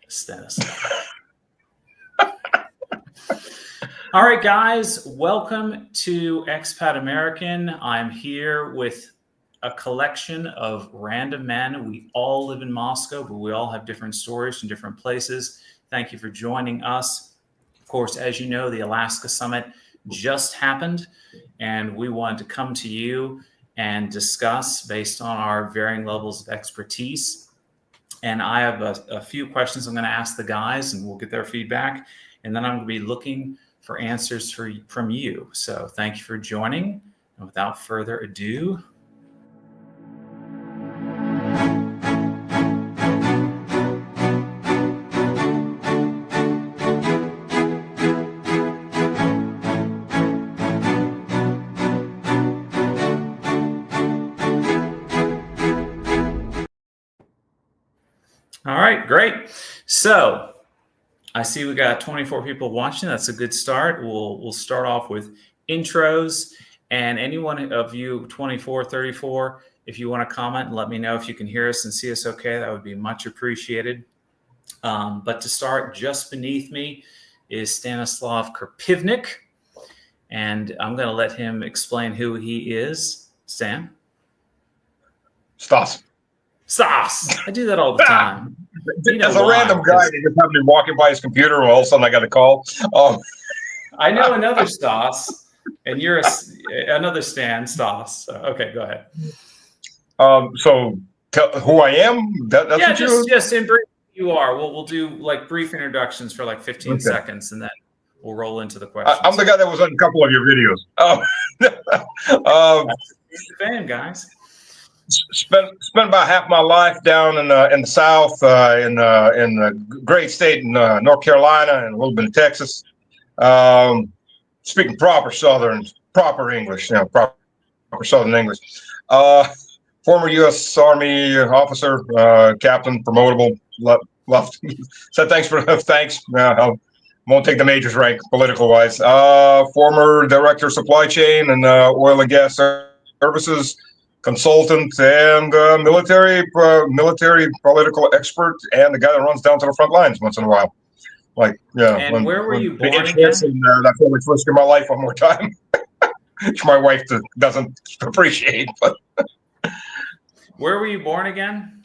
Stanislav. All right, guys, welcome to Expat American. I'm here with a collection of random men. We all live in Moscow, but we all have different stories from different places. Thank you for joining us. Of course, as you know, the Alaska Summit just happened, and we wanted to come to you and discuss based on our varying levels of expertise. And I have a few questions I'm going to ask the guys, and we'll get their feedback. And then I'm going to be looking for answers from you. So thank you for joining. And without further ado, all right, great. So I see we got 24 people watching. That's a good start. We'll start off with intros, and anyone of you 24, 34, if you want to comment and let me know if you can hear us and see us okay, that would be much appreciated. But to start, just beneath me is Stanislav Krpivnik, and I'm going to let him explain who he is. Stan? Stas. I do that all the time. As a random guy, they just have me walking by his computer, and all of a sudden I got a call. I know another Stas, and you're another Stan Stas. So, okay, go ahead. So tell who I am. That's yeah, what just in brief, you are. We'll do like brief introductions for like 15 seconds, and then we'll roll into the questions. I'm the guy that was on a couple of your videos. Fan, guys. Spent about half my life down in the South, in the great state in North Carolina, and a little bit of Texas. Speaking proper English, proper Southern English. Former U.S. Army officer, captain, promotable. Left. Said thanks. I won't take the major's rank political wise. Former director of supply chain and oil and gas services. Consultant and military political expert, and the guy that runs down to the front lines once in a while. And where were you born again? That's the only risk in my life one more time, which my wife doesn't appreciate. But where were you born again?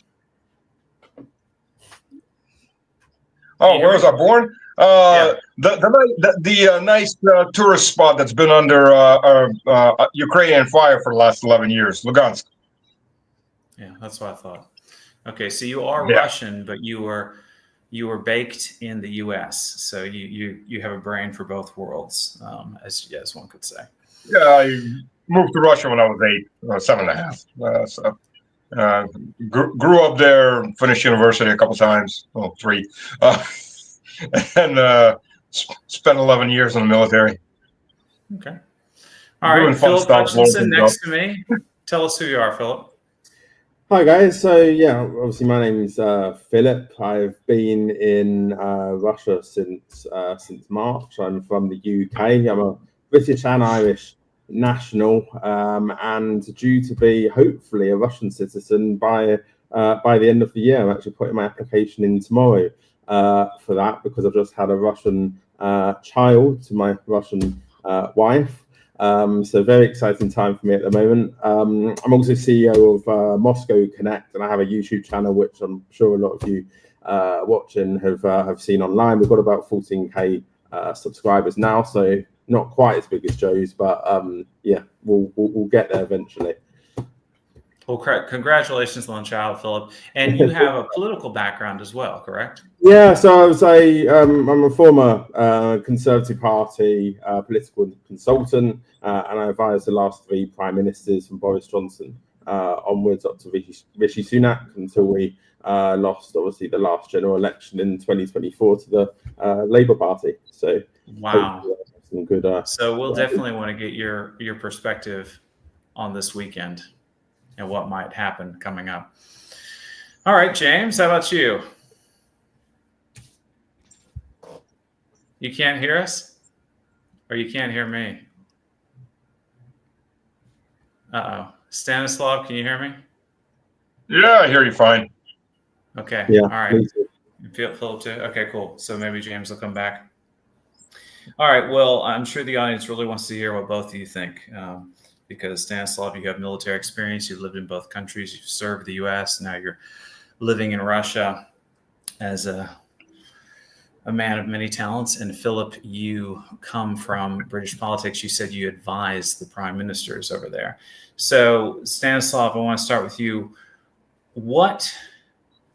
Oh, where was I born? The nice tourist spot that's been under Ukrainian fire for the last 11 years, Lugansk. Yeah, that's what I thought. Okay, so you are Russian, but you were baked in the U.S., so you have a brain for both worlds, as one could say. Yeah, I moved to Russia when I was 8, 7.5. Grew up there, finished university a couple times, 3. And spent 11 years in the military. Okay. All right. Philip Hutchinson next to me. Tell us who you are, Philip. Hi, guys. So, obviously my name is Philip. I've been in Russia since March. I'm from the UK. I'm a British and Irish national, and due to be hopefully a Russian citizen by the end of the year. I'm actually putting my application in tomorrow for that, because I've just had a Russian child to my Russian wife. So very exciting time for me at the moment. I'm also CEO of Moscow Connect, and I have a YouTube channel, which I'm sure a lot of you watching have seen online. We've got about 14k subscribers now, so not quite as big as Joe's, but we'll get there eventually. Well, congratulations on the child, Philip. And you have a political background as well, correct? Yeah, so I was I'm a former Conservative Party political consultant, and I advised the last 3 prime ministers from Boris Johnson onwards up to Rishi Sunak until we lost, obviously, the last general election in 2024 to the Labour Party. So wow, some good. So we'll definitely want to get your perspective on this weekend and what might happen coming up. All right, James, how about you? You can't hear us? Or you can't hear me? Uh-oh. Stanislav, can you hear me? Yeah, I hear you fine. Okay. Yeah, all right. Philip too? Okay, cool. So maybe James will come back. All right. Well, I'm sure the audience really wants to hear what both of you think, because Stanislav, you have military experience. You've lived in both countries. You've served the U.S. Now you're living in Russia as a man of many talents. And Philip, you come from British politics. You said you advised the prime ministers over there. So Stanislav, I want to start with you. What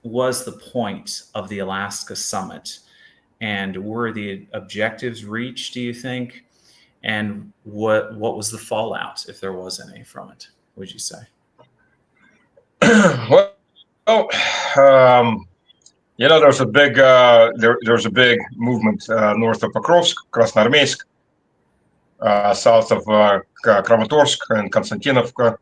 was the point of the Alaska summit? And were the objectives reached, do you think? And what was the fallout, if there was any, from it, would you say? Well, there's a big there's a big movement north of Pokrovsk, Krasnoarmeysk, south of Kramatorsk and Konstantinovka.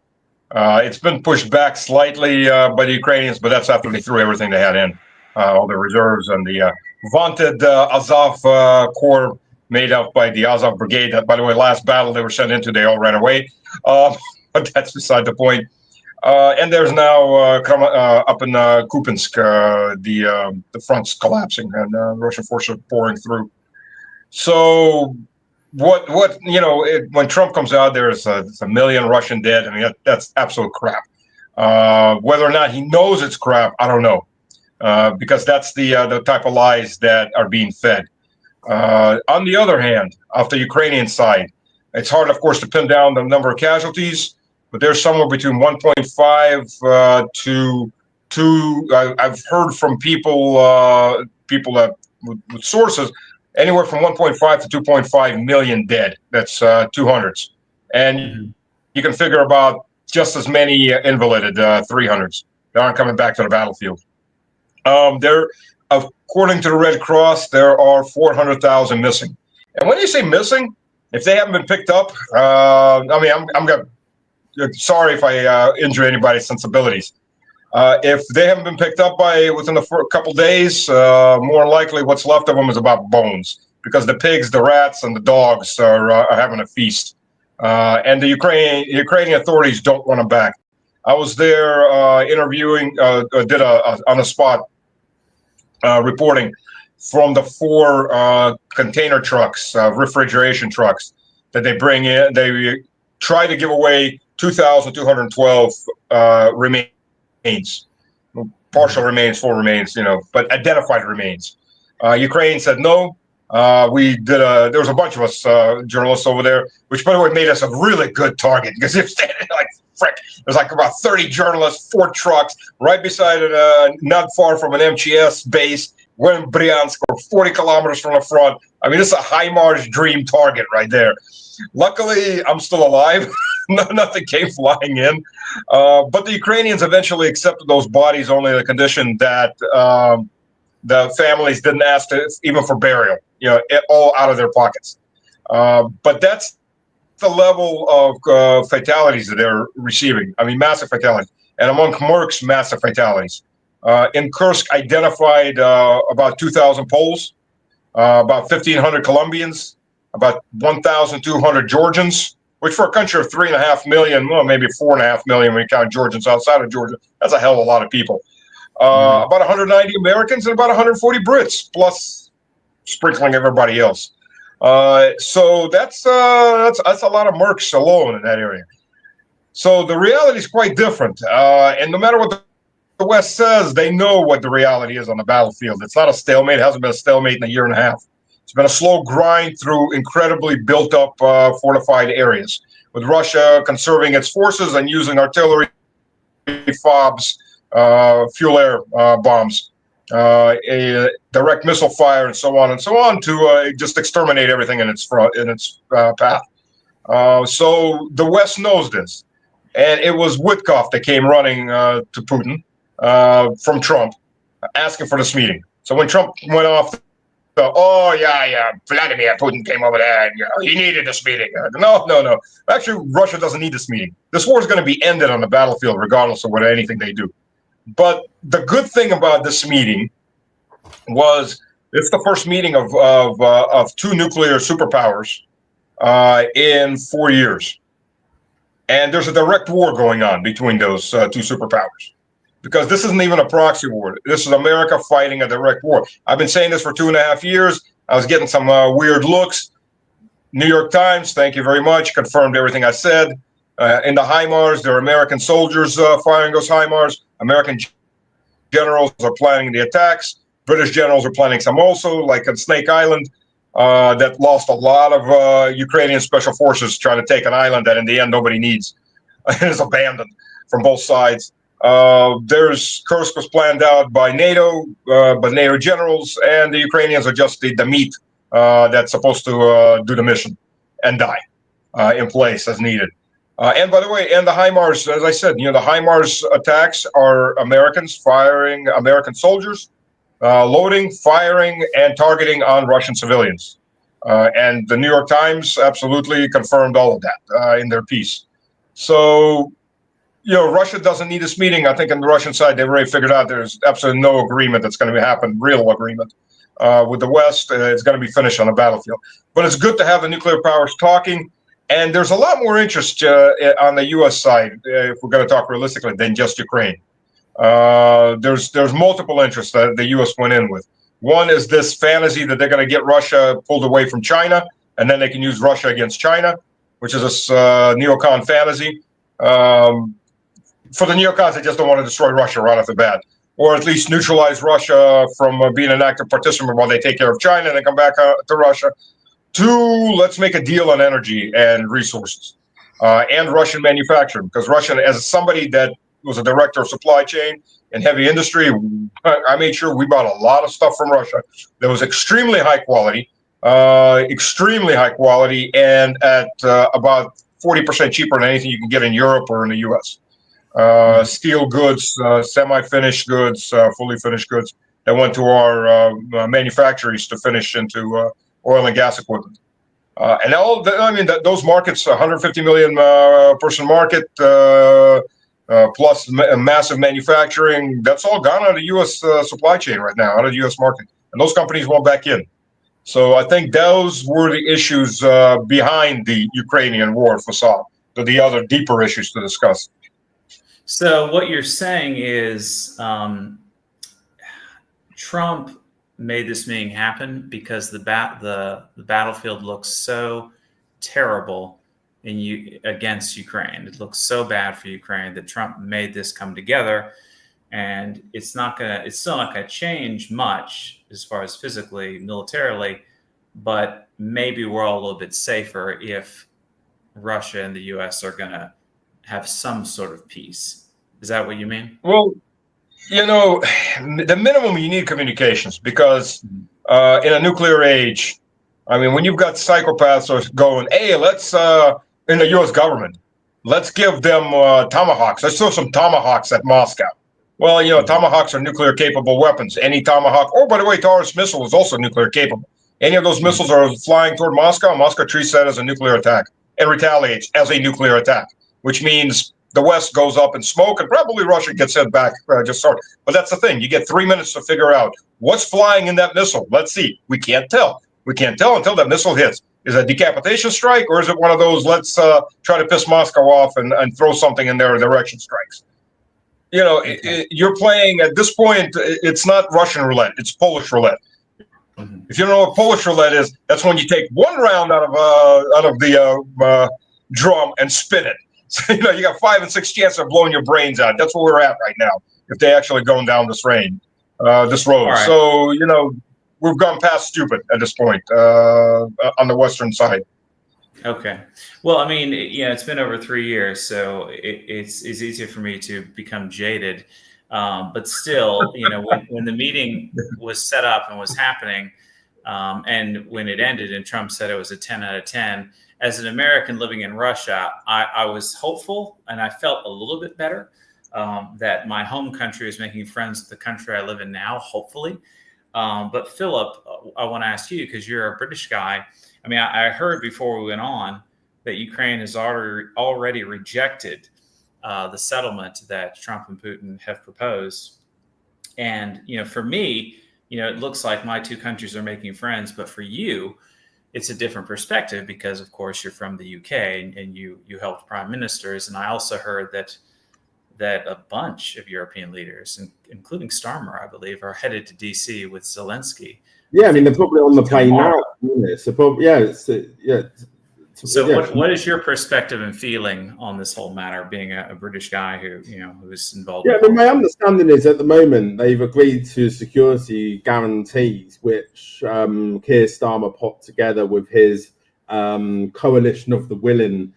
It's been pushed back slightly by the Ukrainians, but that's after they threw everything they had in, all the reserves and the vaunted Azov Corps made up by the Azov Brigade. That, by the way, last battle they were sent into, they all ran away. But that's beside the point. And there's now up in Kupiansk, the front's collapsing and Russian forces are pouring through. So when Trump comes out, there's a million Russian dead. I mean, that's absolute crap. Whether or not he knows it's crap, I don't know, because that's the type of lies that are being fed. On the other hand, off the Ukrainian side, it's hard, of course, to pin down the number of casualties, but there's somewhere between 1.5 to 2. I've heard from people that with sources, anywhere from 1.5 to 2.5 million dead. That's 200s. And you can figure about just as many invalided 300s that aren't coming back to the battlefield. According to the Red Cross, there are 400,000 missing. And when you say missing, if they haven't been picked up, I'm sorry if I injure anybody's sensibilities. If they haven't been picked up within a couple days, more likely what's left of them is about bones, because the pigs, the rats, and the dogs are having a feast. And the Ukrainian authorities don't want them back. I was there interviewing, did on the spot reporting from the 4 container trucks, refrigeration trucks that they bring in. They try to give away 2,212 remains, partial remains, full remains, but identified remains. Ukraine said no. There was a bunch of us journalists over there, which, by the way, made us a really good target, because they're standing like frick. There's like about 30 journalists, 4 trucks, right beside it, not far from an MCS base. We're in Bryansk, or 40 kilometers from the front. I mean, it's a high-margin dream target right there. Luckily, I'm still alive. Nothing came flying in. But the Ukrainians eventually accepted those bodies only on the condition that the families didn't ask even for burial, all out of their pockets. But that's the level of fatalities that they're receiving. I mean, massive fatalities. And among KURSK, massive fatalities. In KURSK, identified about 2,000 Poles, about 1,500 Colombians, about 1,200 Georgians, which for a country of 3.5 million, well, maybe 4.5 million when you count Georgians outside of Georgia, that's a hell of a lot of people. About 190 Americans and about 140 Brits, plus sprinkling everybody else. So that's a lot of mercs alone in that area. So the reality is quite different. And no matter what the West says, they know what the reality is on the battlefield. It's not a stalemate. It hasn't been a stalemate in a year and a half. It's been a slow grind through incredibly built-up fortified areas, with Russia conserving its forces and using artillery, FOBs, fuel air bombs, a direct missile fire, and so on to just exterminate everything in its path. So the West knows this, and it was Witkoff that came running to Putin from Trump, asking for this meeting. So when Trump went off, Vladimir Putin came over there, and he needed this meeting. No. Actually, Russia doesn't need this meeting. This war is going to be ended on the battlefield, regardless of anything they do. But the good thing about this meeting was it's the first meeting of 2 nuclear superpowers in 4 years. And there's a direct war going on between those 2 superpowers. because this isn't even a proxy war. This is America fighting a direct war. I've been saying this for 2.5 years. I was getting some weird looks. New York Times, thank you very much, confirmed everything I said. In the HIMARS, there are American soldiers firing those HIMARS. American generals are planning the attacks. British generals are planning some also, like on Snake Island, that lost a lot of Ukrainian special forces trying to take an island that in the end nobody needs. It is abandoned from both sides. There's KURSK was planned out by NATO, by NATO generals, and the Ukrainians are just the meat that's supposed to do the mission and die in place as needed. And by the way, and the HIMARS, as I said, the HIMARS attacks are Americans firing, American soldiers, loading, firing, and targeting on Russian civilians. And the New York Times absolutely confirmed all of that in their piece. So, Russia doesn't need this meeting. I think on the Russian side, they've already figured out there's absolutely no agreement that's going to happen, real agreement. With the West, it's going to be finished on the battlefield. But it's good to have the nuclear powers talking. And there's a lot more interest on the U.S. side, if we're going to talk realistically, than just Ukraine. There's multiple interests that the U.S. went in with. One is this fantasy that they're going to get Russia pulled away from China, and then they can use Russia against China, which is this neocon fantasy. For the neocons, they just don't want to destroy Russia right off the bat, or at least neutralize Russia from being an active participant while they take care of China and then come back to Russia. 2, let's make a deal on energy and resources and Russian manufacturing, because Russian, as somebody that was a director of supply chain and heavy industry, I made sure we bought a lot of stuff from Russia that was extremely high quality, and at about 40% cheaper than anything you can get in Europe or in the U.S. Steel goods, semi-finished goods, fully finished goods that went to our manufacturers to finish into oil and gas equipment. And those markets, 150 million person market, plus massive manufacturing, that's all gone out of the U.S. Supply chain right now, out of the U.S. market. And those companies won't back in. So I think those were the issues behind the Ukrainian war facade, the other deeper issues to discuss. So what you're saying is Trump made this meeting happen because the battlefield looks so terrible against Ukraine. It looks so bad for Ukraine that Trump made this come together, and it's still not gonna change much as far as physically, militarily, but maybe we're all a little bit safer if Russia and the US are gonna have some sort of peace. Is that what you mean? Well, the minimum you need communications, because in a nuclear age, I mean, when you've got psychopaths going, hey, let's in the U.S. government, let's give them tomahawks. Let's throw some tomahawks at Moscow. Well, tomahawks are nuclear capable weapons. Any tomahawk, by the way, Taurus missile is also nuclear capable. Any of those missiles are flying toward Moscow, Moscow treats that as a nuclear attack and retaliates as a nuclear attack, which means the West goes up in smoke and probably Russia gets hit back. But that's the thing. You get 3 minutes to figure out what's flying in that missile. Let's see. We can't tell. We can't tell until that missile hits. Is it a decapitation strike, or is it one of those let's try to piss Moscow off and throw something in their direction strikes? You're playing at this point. It's not Russian roulette. It's Polish roulette. Mm-hmm. If you don't know what Polish roulette is, that's when you take one round out of the drum and spin it. So, you got 5 and 6 chances of blowing your brains out. That's where we're at right now, if they actually going down this road. Right. So, we've gone past stupid at this point on the Western side. Okay. Well, I mean, it's been over 3 years, so it's easier for me to become jaded. But still, when the meeting was set up and was happening, and when it ended and Trump said it was a 10 out of 10, as an American living in Russia, I was hopeful and I felt a little bit better that my home country is making friends with the country I live in now, hopefully. But Philip, I want to ask you, because you're a British guy. I mean, I heard before we went on that Ukraine has already rejected the settlement that Trump and Putin have proposed. And, for me, it looks like my two countries are making friends. But for you, it's a different perspective because, of course, you're from the UK and you helped prime ministers. And I also heard that that a bunch of European leaders, including Starmer, I believe, are headed to DC with Zelensky. Yeah, I mean, they're probably on the plane now. So probably, So what is your perspective and feeling on this whole matter, being a British guy who's involved? Yeah, I mean, my understanding is at the moment they've agreed to security guarantees, which Keir Starmer put together with his coalition of the willing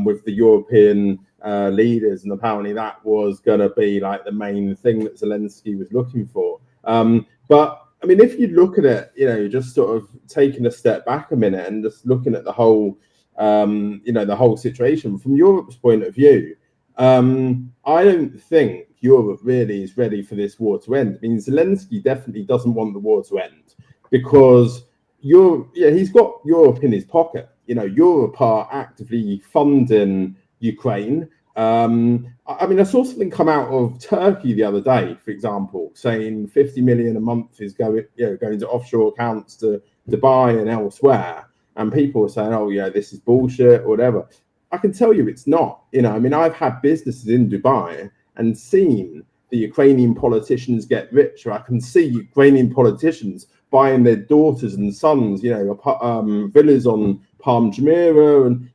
with the European leaders, and apparently that was going to be like the main thing that Zelensky was looking for. But I mean, if you look at it, just sort of taking a step back a minute and just looking at the whole, the whole situation from Europe's point of view, I don't think Europe really is ready for this war to end. I mean, Zelensky definitely doesn't want the war to end because he's got Europe in his pocket. Europe are actively funding Ukraine. I mean, I saw something come out of Turkey the other day, for example, saying 50 million a month is going to offshore accounts to Dubai and elsewhere. And people were saying, oh, yeah, this is bullshit or whatever. I can tell you it's not. I mean, I've had businesses in Dubai and seen the Ukrainian politicians get richer. I can see Ukrainian politicians buying their daughters and sons, villas on Palm Jumeirah, and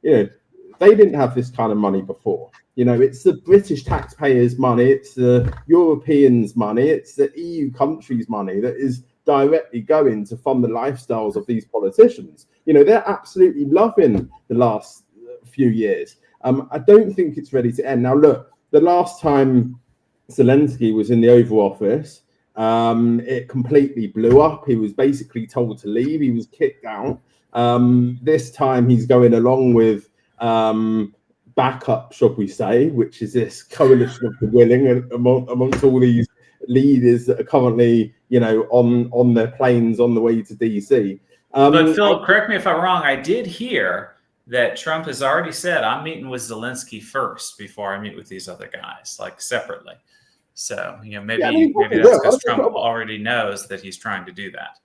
they didn't have this kind of money before. It's the British taxpayers' money, it's the Europeans' money, it's the EU countries' money that is directly going to fund the lifestyles of these politicians. They're absolutely loving the last few years. I don't think it's ready to end. Now, look, the last time Zelensky was in the Oval Office, it completely blew up. He was basically told to leave. He was kicked out. This time he's going along with backup, shall we say, which is this coalition of the willing amongst all these leaders that are currently, on their planes on the way to DC. But Philip, correct me if I'm wrong. I did hear that Trump has already said, I'm meeting with Zelensky first before I meet with these other guys, like separately. So, maybe that's because Trump already knows that he's trying to do that.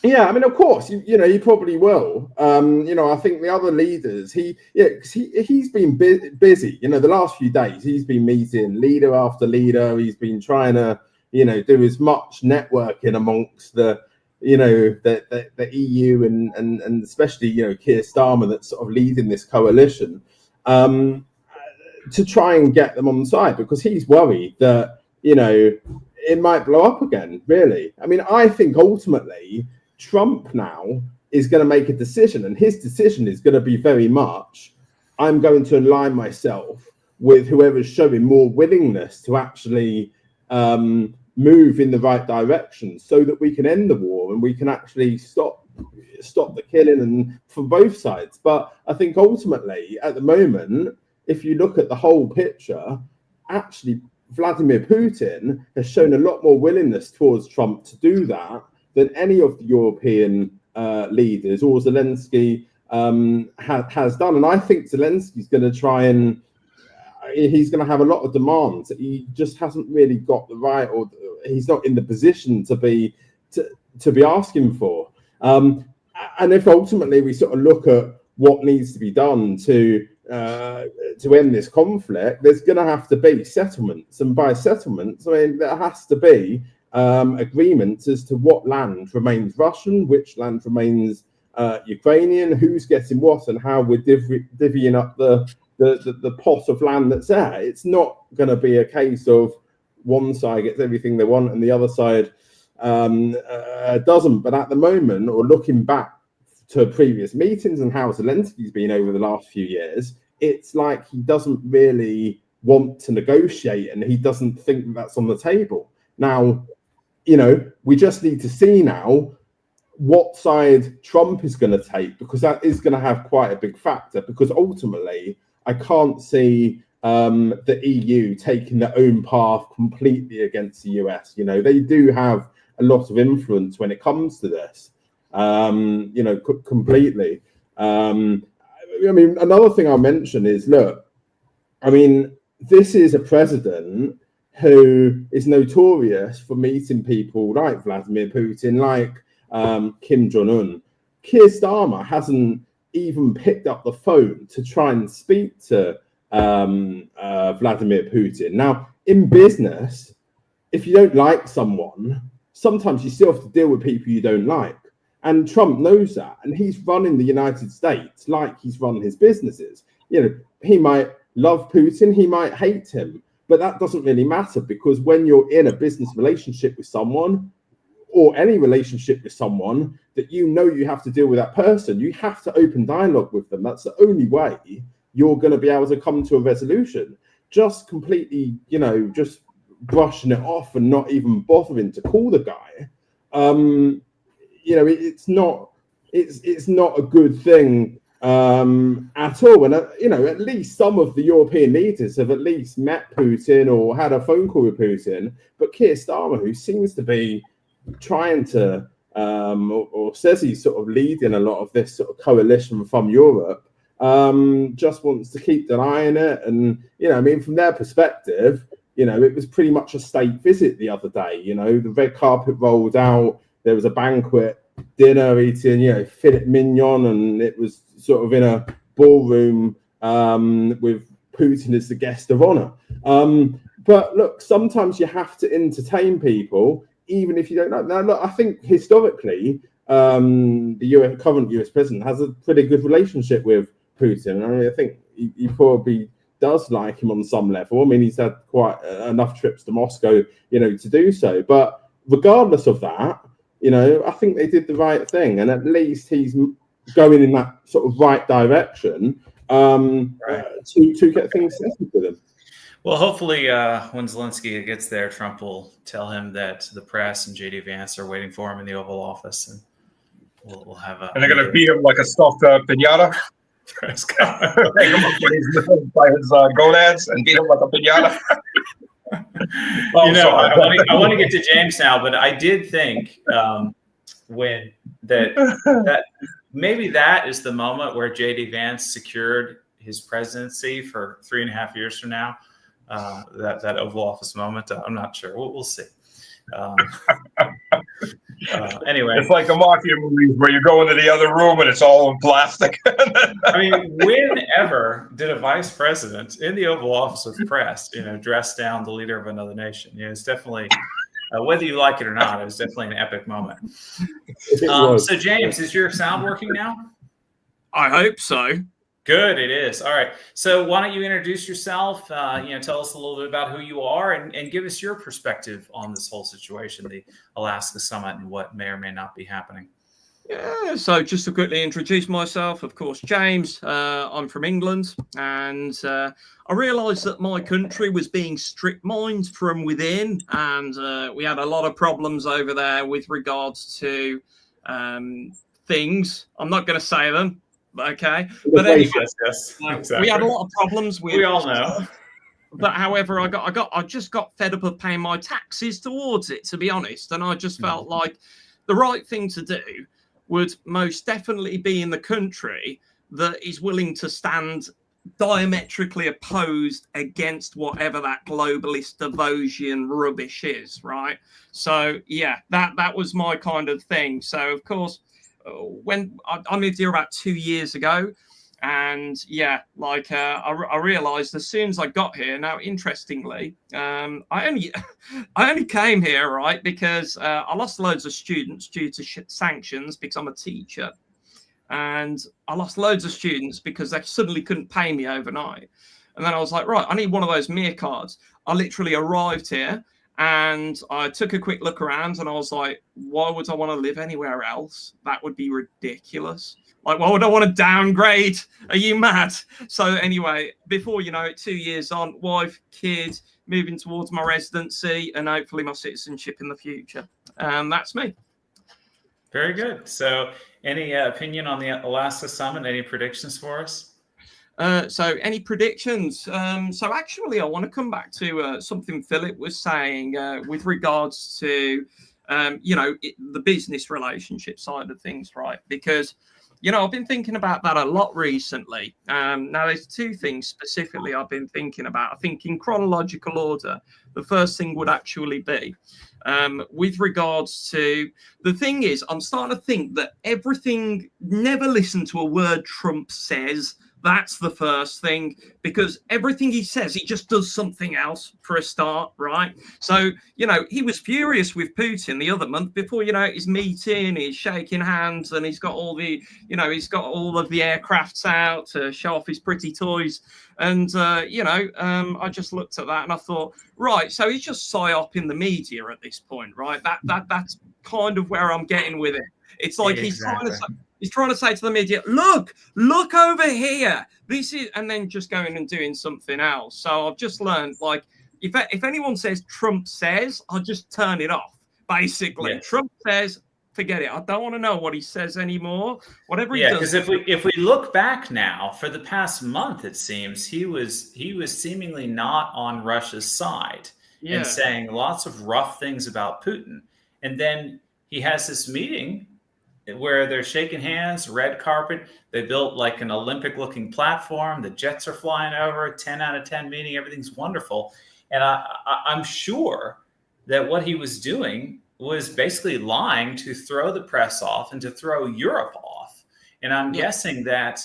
Yeah, I mean, of course, he probably will. I think the other leaders, he's been busy. The last few days, he's been meeting leader after leader. He's been trying to, do as much networking amongst the EU and especially, Keir Starmer that's sort of leading this coalition to try and get them on the side, because he's worried that, it might blow up again, really. I mean, I think ultimately Trump now is going to make a decision, and his decision is going to be very much, I'm going to align myself with whoever's showing more willingness to actually move in the right direction so that we can end the war and we can actually stop the killing and from both sides. But I think ultimately at the moment, if you look at the whole picture, actually Vladimir Putin has shown a lot more willingness towards Trump to do that than any of the European leaders or Zelensky has done. And I think Zelensky's going to try and he's going to have a lot of demands that he just hasn't really got the right, or he's not in the position to be asking for. And if ultimately we sort of look at what needs to be done to end this conflict, there's going to have to be settlements, and by settlements, I mean there has to be agreements as to what land remains Russian, which land remains Ukrainian, who's getting what, and how we're divvying up the pot of land that's there. It's not going to be a case of one side gets everything they want and the other side doesn't. But at the moment, or looking back to previous meetings and how Zelensky's been over the last few years, it's like he doesn't really want to negotiate, and he doesn't think that's on the table. Now, we just need to see now what side Trump is going to take, because that is going to have quite a big factor, because ultimately I can't see the EU taking their own path completely against the US. They do have a lot of influence when it comes to this, completely. I mean, another thing I'll mention is, look, I mean, this is a president who is notorious for meeting people like Vladimir Putin, like Kim Jong-un. Keir Starmer hasn't even picked up the phone to try and speak to Vladimir Putin. Now, in business, if you don't like someone, sometimes you still have to deal with people you don't like. And Trump knows that. And he's running the United States like he's run his businesses. You know, he might love Putin, he might hate him, but that doesn't really matter, because when you're in a business relationship with someone, or any relationship with someone that you know you have to deal with that person, you have to open dialogue with them. That's the only way you're going to be able to come to a resolution. Just completely, you know, just brushing it off and not even bothering to call the guy, you know, it's not a good thing at all. And you know, at least some of the European leaders have at least met Putin or had a phone call with Putin. But Keir Starmer, who seems to be trying to or says he's sort of leading a lot of this sort of coalition from Europe, just wants to keep denying it. And you know, I mean, from their perspective, you know, it was pretty much a state visit the other day. You know, the red carpet rolled out. There was a banquet, dinner, eating, you know, filet mignon, and it was sort of in a ballroom with Putin as the guest of honor. But look, sometimes you have to entertain people, even if you don't know. Now, look, I think historically, the current US president has a pretty good relationship with Putin. I mean, I think he probably does like him on some level. I mean, he's had quite enough trips to Moscow, you know, to do so. But regardless of that, you know, I think they did the right thing, and at least he's going in that sort of right direction to get things settled with him. Well, hopefully, when Zelensky gets there, Trump will tell him that the press and JD Vance are waiting for him in the Oval Office, and we'll have a. And they're going to beat him like a stuffed pinata. Take him up by his gonads and beat him like a pinata. You know, I want to get to James now, but I did think when that maybe that is the moment where JD Vance secured his presidency for 3.5 years from now. That Oval Office moment. I'm not sure. We'll see. Anyway, it's like the mafia movies where you go into the other room and it's all in plastic. I mean, whenever did a vice president in the Oval Office with press, you know, dress down the leader of another nation? You know, it's definitely, whether you like it or not, it was definitely an epic moment. So, James, is your sound working now? I hope so. Good, it is. All right. So why don't you introduce yourself, you know, tell us a little bit about who you are and give us your perspective on this whole situation, the Alaska summit, and what may or may not be happening. Yeah, so just to quickly introduce myself, of course, James, I'm from England, and I realised that my country was being strip mined from within, and we had a lot of problems over there with regards to things. I'm not going to say them. Okay, but anyway, exactly. We had a lot of problems with. We all know. But however, I just got fed up of paying my taxes towards it, to be honest, and I just felt like the right thing to do would most definitely be in the country that is willing to stand diametrically opposed against whatever that globalist Davosian rubbish is, right? So yeah, that was my kind of thing. So of course, when I moved here about 2 years ago, and yeah, like I realized as soon as I got here. Now, interestingly, I only came here, right, because I lost loads of students due to sanctions because I'm a teacher, and I lost loads of students because they suddenly couldn't pay me overnight. And then I was like, right, I need one of those MIR cards. I literally arrived here and I took a quick look around and I was like, why would I want to live anywhere else? That would be ridiculous. Like, why would I want to downgrade? Are you mad? So anyway, before you know it, 2 years on, wife, kids, moving towards my residency and hopefully my citizenship in the future. That's me. Very good. So any opinion on the Alaska summit? Any predictions for us? So any predictions? So actually, I want to come back to something Philip was saying with regards to, the business relationship side of things, right? Because, I've been thinking about that a lot recently. Now, there's two things specifically I've been thinking about. I think in chronological order, the first thing would actually be with regards to, the thing is, I'm starting to think that everything, never listen to a word Trump says That's the first thing, because everything he says, he just does something else for a start, right? So, he was furious with Putin the other month before, his meeting, he's shaking hands and he's got all the, he's got all of the aircrafts out to show off his pretty toys. And, I just looked at that and I thought, right, so he's just psyop in the media at this point, right? That's kind of where I'm getting with it. It's like Exactly. he's trying to say to the media, look over here. This is, and then just going and doing something else. So I've just learned, like, if anyone says Trump says, I'll just turn it off. Basically, Yeah. Trump says, forget it. I don't want to know what he says anymore. Whatever he does. Because if we look back now, for the past month, it seems he was seemingly not on Russia's side and saying lots of rough things about Putin, and then he has this meeting where they're shaking hands, red carpet. They built like an Olympic-looking platform. The jets are flying over. 10 out of 10 meeting. Everything's wonderful. And I'm sure that what he was doing was basically lying to throw the press off and to throw Europe off. And I'm guessing that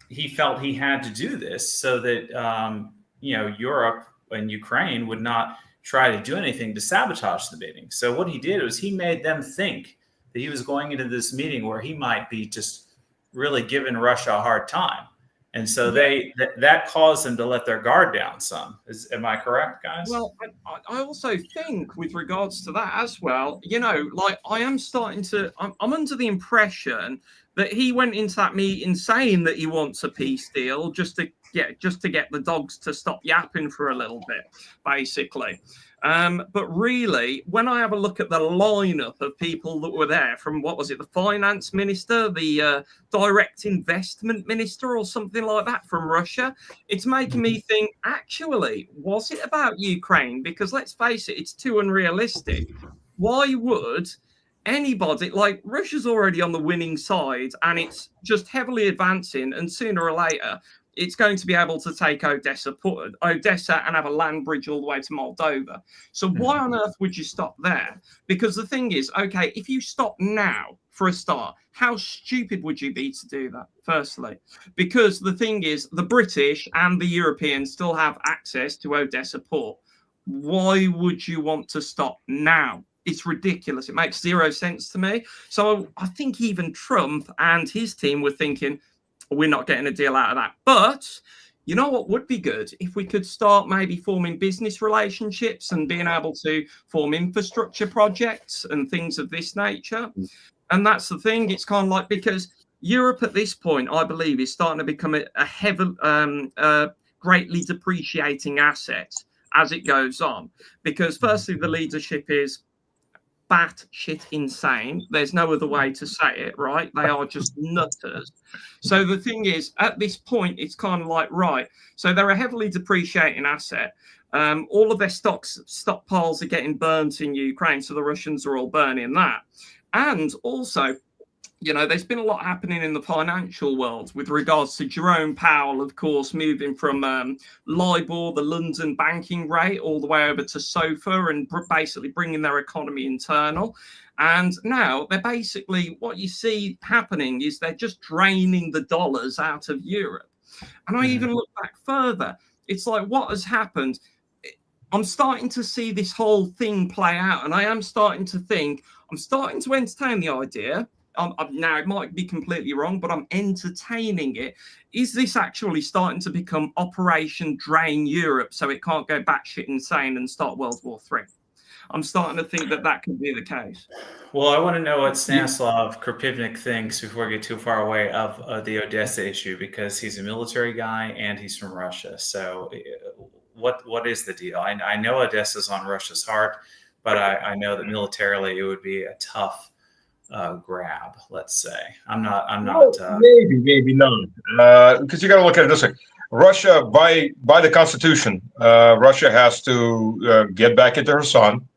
he felt he had to do this so that Europe and Ukraine would not try to do anything to sabotage the meeting. So what he did was he made them think that he was going into this meeting where he might be just really giving Russia a hard time. And so that caused them to let their guard down some. Am I correct, guys? Well, I also think with regards to that as well, like I'm under the impression that he went into that meeting saying that he wants a peace deal just to get the dogs to stop yapping for a little bit, basically. But really, when I have a look at the lineup of people that were there, from what was it, the finance minister, the direct investment minister, or something like that from Russia, it's making me think, actually, was it about Ukraine? Because let's face it, it's too unrealistic. Why would anybody, like, Russia's already on the winning side and it's just heavily advancing, and sooner or later it's going to be able to take Odessa and have a land bridge all the way to Moldova. So why on earth would you stop there? Because the thing is, okay, if you stop now for a start, how stupid would you be to do that, firstly? Because the thing is, the British and the Europeans still have access to Odessa port. Why would you want to stop now? It's ridiculous. It makes zero sense to me. So I think even Trump and his team were thinking, we're not getting a deal out of that. But you know what would be good? If we could start maybe forming business relationships and being able to form infrastructure projects and things of this nature. And that's the thing. It's kind of like, because Europe at this point, I believe, is starting to become a heavy, greatly depreciating asset as it goes on. Because firstly, the leadership is batshit insane. There's no other way to say it, right? They are just nutters. So the thing is, at this point, it's kind of like, right, so they're a heavily depreciating asset. All of their stockpiles are getting burnt in Ukraine, so the Russians are all burning that. And also, there's been a lot happening in the financial world with regards to Jerome Powell, of course, moving from LIBOR, the London banking rate, all the way over to SOFR, and basically bringing their economy internal. And now they're basically, what you see happening is they're just draining the dollars out of Europe. And I even look back further. It's like, what has happened? I'm starting to see this whole thing play out, and I'm starting to entertain the idea. Now, it might be completely wrong, but I'm entertaining it. Is this actually starting to become Operation Drain Europe so it can't go batshit insane and start World War III? I'm starting to think that could be the case. Well, I want to know what Stanislav Kripivnik thinks before we get too far away of the Odessa issue, because he's a military guy and he's from Russia. So what is the deal? I know Odessa's on Russia's heart, but I know that militarily it would be a tough grab, let's say. I'm not maybe not, because you got to look at it this way. Russia, by the constitution, Russia has to get back into Kherson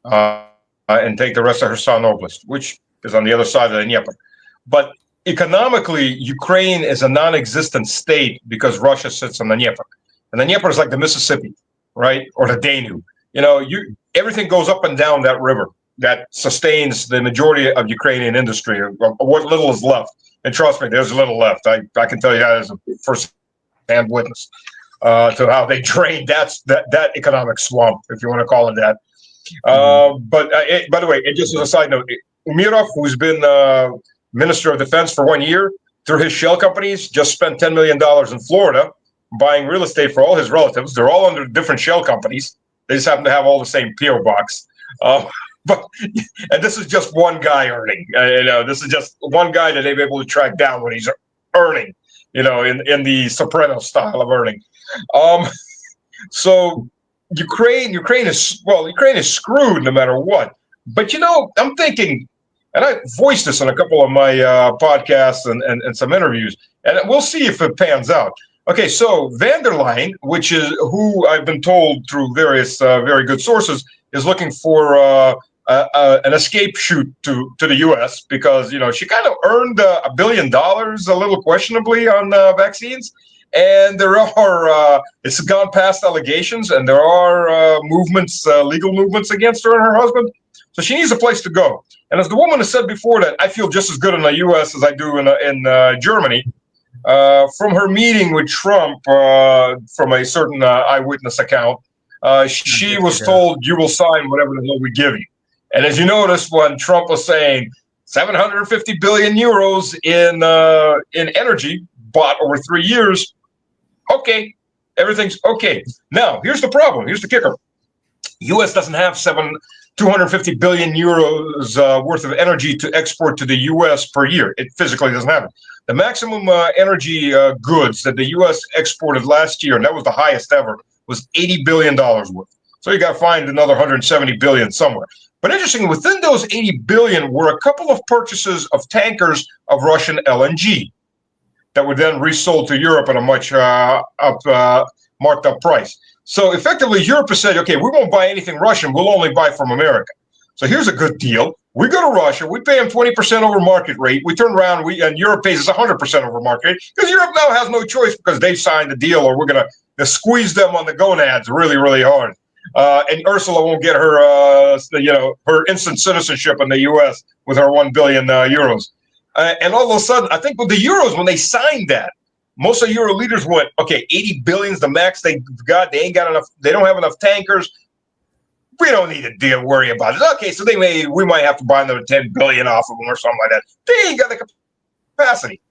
and take the rest of Kherson Oblast, which is on the other side of the Dnieper. But economically, Ukraine is a non-existent state because Russia sits on the Dnieper, and the Dnieper is like the Mississippi, right, or the Danube. Everything goes up and down that river that sustains the majority of Ukrainian industry, or what little is left. And trust me, there's a little left. I can tell you that as a first-hand witness to how they drained that economic swamp, if you want to call it that. But by the way, and just as a side note, Umirov, who's been Minister of Defense for 1 year, through his shell companies, just spent $10 million in Florida buying real estate for all his relatives. They're all under different shell companies. They just happen to have all the same PO box. And this is just one guy earning. This is just one guy that they've been able to track down what he's earning. In the Soprano style of earning. So Ukraine is screwed no matter what. But I'm thinking, and I voiced this on a couple of my podcasts and some interviews, and we'll see if it pans out. Okay, so van der Leyen, which is who I've been told through various very good sources, is looking for an escape chute to the U.S. because she kind of earned $1 billion a little questionably on vaccines, and there are it's gone past allegations, and there are legal movements against her and her husband. So she needs a place to go. And as the woman has said before, that I feel just as good in the U.S. as I do in Germany. From her meeting with Trump, from a certain eyewitness account, she was told, "You will sign whatever the hell we give you." And as you notice, when Trump was saying 750 billion euros in energy bought over 3 years, okay, everything's okay. Now, here's the problem. Here's the kicker. U.S. doesn't have 250 billion euros worth of energy to export to the U.S. per year. It physically doesn't have it. The maximum energy goods that the U.S. exported last year, and that was the highest ever, was $80 billion worth. So you got to find another 170 billion somewhere. But interestingly, within those 80 billion were a couple of purchases of tankers of Russian LNG that were then resold to Europe at a much marked up price. So effectively, Europe has said, okay, we won't buy anything Russian. We'll only buy from America. So here's a good deal. We go to Russia. We pay them 20% over market rate. We turn around, and Europe pays us 100% over market rate because Europe now has no choice because they've signed the deal, or we're going to squeeze them on the gonads really, really hard. And Ursula won't get her, her instant citizenship in the U.S. with her 1 billion euros. And all of a sudden, I think with the euros, when they signed that, most of the Euro leaders went, okay, 80 billion's the max they got. They ain't got enough. They don't have enough tankers. We don't need to worry about it. Okay, so we might have to buy another 10 billion off of them or something like that. They ain't got the capacity.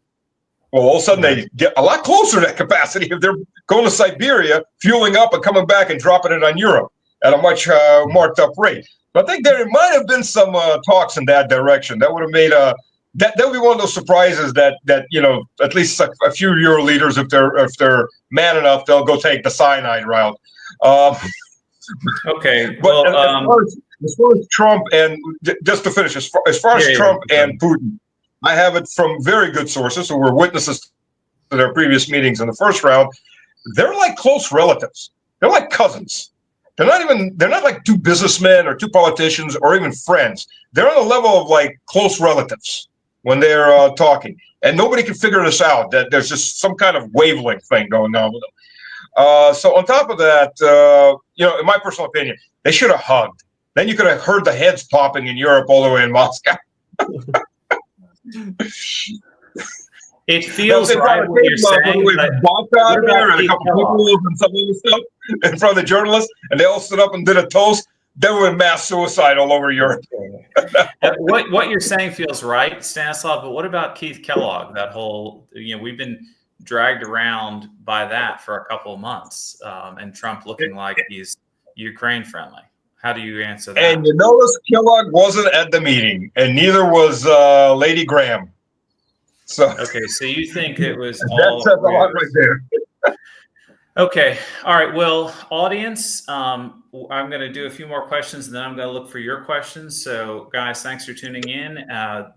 Well, all of a sudden they get a lot closer to that capacity if they're going to Siberia, fueling up and coming back and dropping it on Europe at a much marked up rate. But I think there might have been some talks in that direction. That would have made that would be one of those surprises that at least a few Euro leaders, if they're man enough, they'll go take the cyanide route. Okay, but as far as Trump and just to finish, as far as Trump and Putin, I have it from very good sources who were witnesses to their previous meetings in the first round. They're like close relatives. They're like cousins. They're not like two businessmen or two politicians or even friends. They're on the level of like close relatives when they're talking, and nobody can figure this out. That there's just some kind of wavelength thing going on with them. So on top of that, in my personal opinion, they should have hugged. Then you could have heard the heads popping in Europe all the way in Moscow. It feels right what you're saying. Out there and a couple people and some other stuff in front of the journalists, and they all stood up and did a toast. There were mass suicide all over Europe. What you're saying feels right, Stanislav. But what about Keith Kellogg? That whole, we've been dragged around by that for a couple of months, and Trump looking like he's Ukraine friendly. How do you answer that? And you notice Kellogg wasn't at the meeting, and neither was Lady Graham. So okay, so you think it was all that says a lot right there. Okay, all right. Well, audience, I'm going to do a few more questions, and then I'm going to look for your questions. So, guys, thanks for tuning in.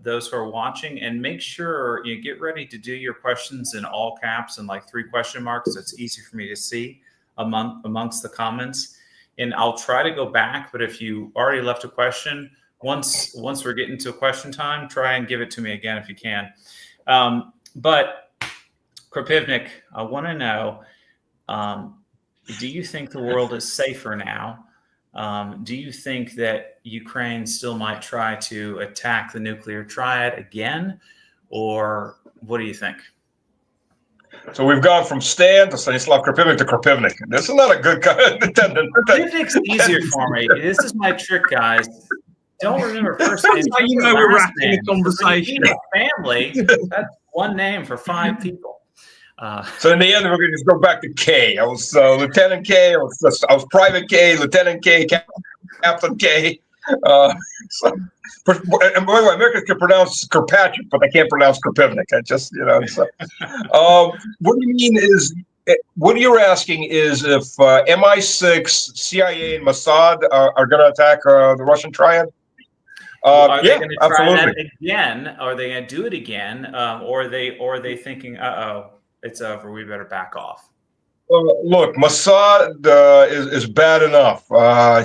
Those who are watching, and make sure you get ready to do your questions in all caps and like 3 question marks. So it's easy for me to see amongst the comments. And I'll try to go back, but if you already left a question, once we're getting to question time, try and give it to me again if you can. But Kropivnik, I want to know, do you think the world is safer now? Do you think that Ukraine still might try to attack the nuclear triad again? Or What do you think? So we've gone from Stan to Stanislav Krapivnik to Krapivnik. This is not a good kind of Krapivnik's easier for me. This is my trick, guys. Don't remember first name. That's how you know we're wrapping the conversation. Family, that's one name for 5 people. So in the end, we're going to just go back to K. I was Lieutenant K. I was Private K, Lieutenant K, Captain K. And by the way, Americans can pronounce Kirkpatrick, but they can't pronounce Krapivnik. I just, So, what do you mean is, what you're asking is if MI6, CIA, and Mossad are going to attack the Russian triad? Are they going to try absolutely. that again? Are they going to do it again? Or are they thinking, it's over, we better back off? Look, Mossad is bad enough.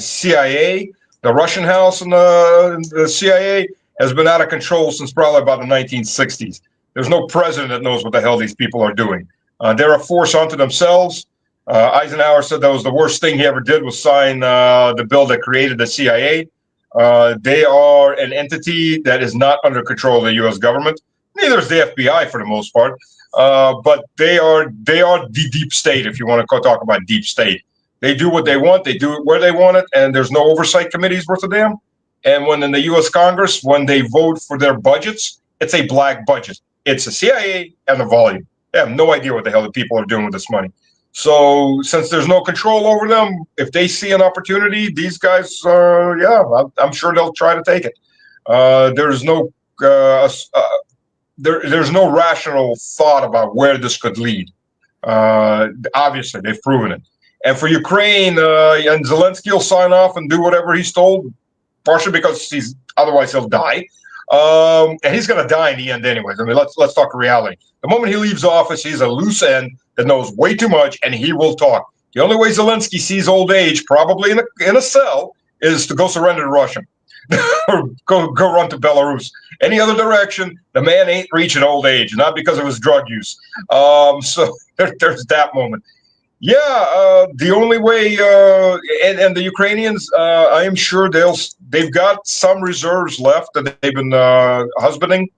CIA, the Russian house and the CIA has been out of control since probably about the 1960s. There's no president that knows what the hell these people are doing. They're a force unto themselves. Eisenhower said that was the worst thing he ever did was sign the bill that created the CIA. They are an entity that is not under control of the U.S. government. Neither is the FBI for the most part. But they are the deep state, if you want to talk about deep state. They do what they want. They do it where they want it, and there's no oversight committees worth a damn. And when in the U.S. Congress, when they vote for their budgets, it's a black budget. It's the CIA and the volume. They have no idea what the hell the people are doing with this money. So since there's no control over them, if they see an opportunity, these guys, I'm sure they'll try to take it. There's no rational thought about where this could lead. Obviously, they've proven it. And for Ukraine, and Zelensky will sign off and do whatever he's told, partially because otherwise he'll die. And he's going to die in the end anyways. I mean, let's talk reality. The moment he leaves office, he's a loose end that knows way too much, and he will talk. The only way Zelensky sees old age, probably in a cell, is to go surrender to Russia or go run to Belarus. Any other direction, the man ain't reaching old age, not because of his drug use. So there's that moment. Yeah, the only way, and the Ukrainians, I am sure they've got some reserves left that they've been husbanding,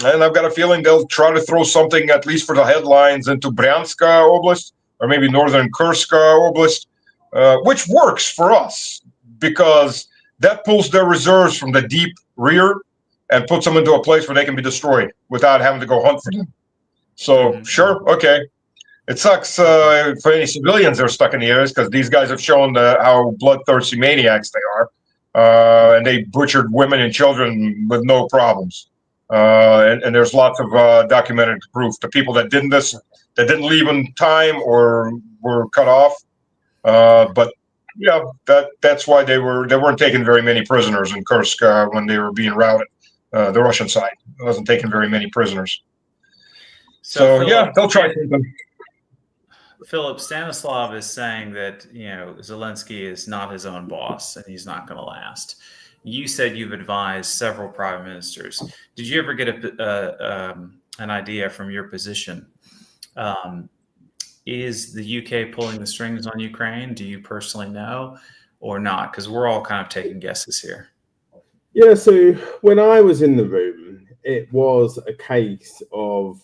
and I've got a feeling they'll try to throw something, at least for the headlines, into Bryansk Oblast, or maybe northern KURSK Oblast, which works for us, because that pulls their reserves from the deep rear and puts them into a place where they can be destroyed without having to go hunt for them. So, sure, okay. It sucks for any civilians that are stuck in the areas, because these guys have shown how bloodthirsty maniacs they are, and they butchered women and children with no problems. And there's lots of documented proof. The people that didn't leave in time or were cut off. But yeah, that's why they weren't taking very many prisoners in KURSK when they were being routed. The Russian side wasn't taking very many prisoners. So yeah, they'll try something. Philip, Stanislav is saying that, Zelensky is not his own boss and he's not going to last. You said you've advised several prime ministers. Did you ever get an idea from your position? Is the UK pulling the strings on Ukraine? Do you personally know or not? Because we're all kind of taking guesses here. Yeah, so when I was in the room, it was a case of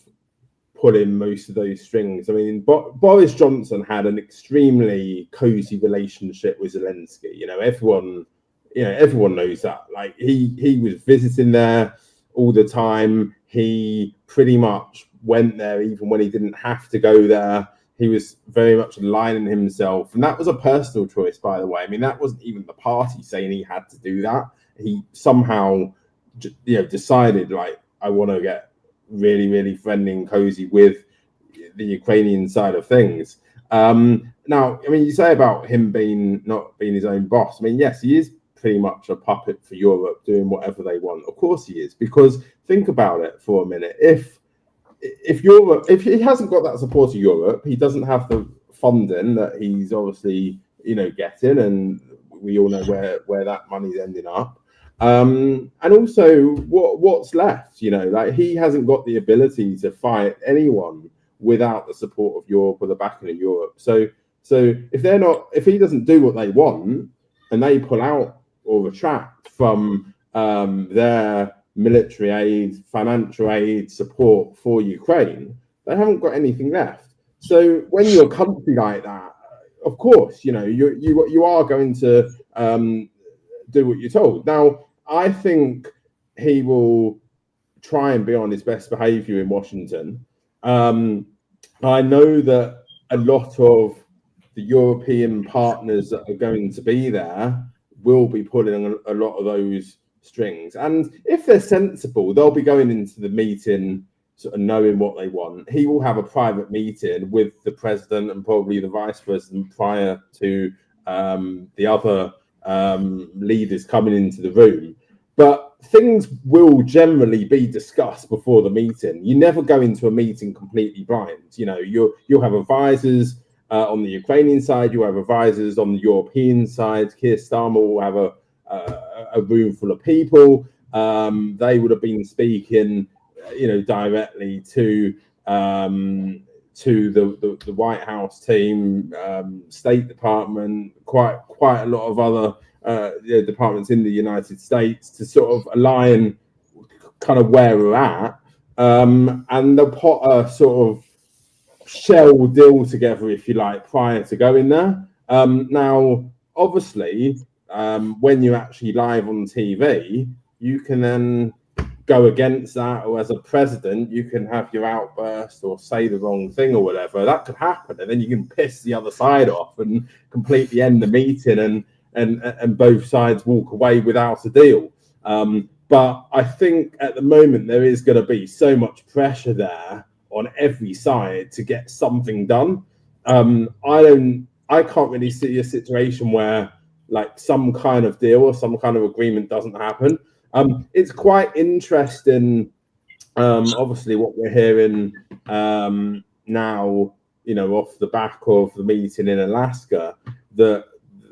pulling most of those strings. I mean, Boris Johnson had an extremely cozy relationship with Zelensky. Everyone knows that. Like he was visiting there all the time. He pretty much went there even when he didn't have to go there. He was very much aligning himself, and that was a personal choice, by the way. I mean, that wasn't even the party saying he had to do that. He somehow, decided, like, I want to get really, really friendly and cozy with the Ukrainian side of things. Now, I mean, you say about him not being his own boss. I mean, yes, he is pretty much a puppet for Europe, doing whatever they want. Of course he is, because think about it for a minute. If he hasn't got that support of Europe, he doesn't have the funding that he's obviously getting, and we all know where that money's ending up. And also what's left, like he hasn't got the ability to fight anyone without the support of Europe or the backing of Europe. So if he doesn't do what they want and they pull out or retract from their military aid, financial aid, support for Ukraine, they haven't got anything left. So when you're a country like that, of course, you are going to do what you're told. Now, I think he will try and be on his best behavior in Washington. I know that a lot of the European partners that are going to be there will be pulling a lot of those strings. And if they're sensible, they'll be going into the meeting sort of knowing what they want. He will have a private meeting with the president and probably the vice president prior to the other leaders coming into the room. But things will generally be discussed before the meeting. You never go into a meeting completely blind. You'll have advisors on the Ukrainian side. You'll have advisors on the European side. Keir Starmer will have a room full of people. They would have been speaking, directly to the White House team, State Department, quite a lot of other departments in the United States to sort of align kind of where we're at, and they'll put a sort of shell deal together, if you like, prior to going there. Now, obviously, when you're actually live on TV, you can then go against that, or as a president, you can have your outburst or say the wrong thing or whatever. That could happen, and then you can piss the other side off and completely end the meeting, and both sides walk away without a deal. But I think at the moment there is going to be so much pressure there on every side to get something done. I can't really see a situation where like some kind of deal or some kind of agreement doesn't happen. It's quite interesting, obviously, what we're hearing now, off the back of the meeting in Alaska, that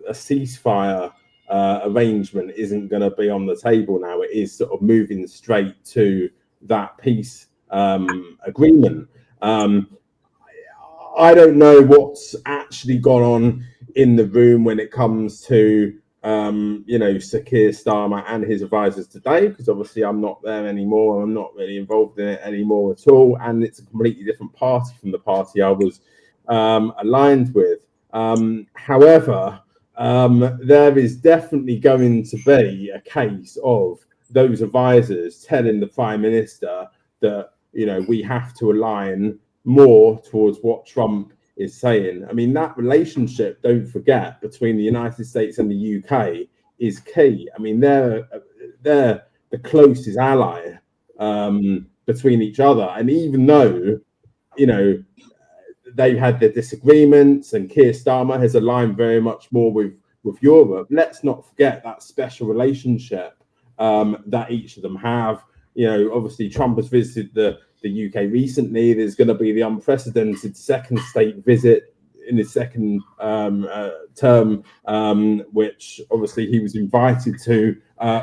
a ceasefire arrangement isn't going to be on the table now. It is sort of moving straight to that peace agreement. I don't know what's actually gone on in the room when it comes to Sir Keir Starmer and his advisors today, because obviously I'm not there anymore. I'm not really involved in it anymore at all, and it's a completely different party from the party I was aligned with. However, there is definitely going to be a case of those advisors telling the Prime Minister that we have to align more towards what Trump is saying. I mean, that relationship, don't forget, between the United States and the UK is key. I mean, they're the closest ally between each other. And even though, they've had their disagreements and Keir Starmer has aligned very much more with Europe, let's not forget that special relationship that each of them have. Obviously Trump has visited the UK recently. There's going to be the unprecedented second state visit in his second term, which obviously he was invited to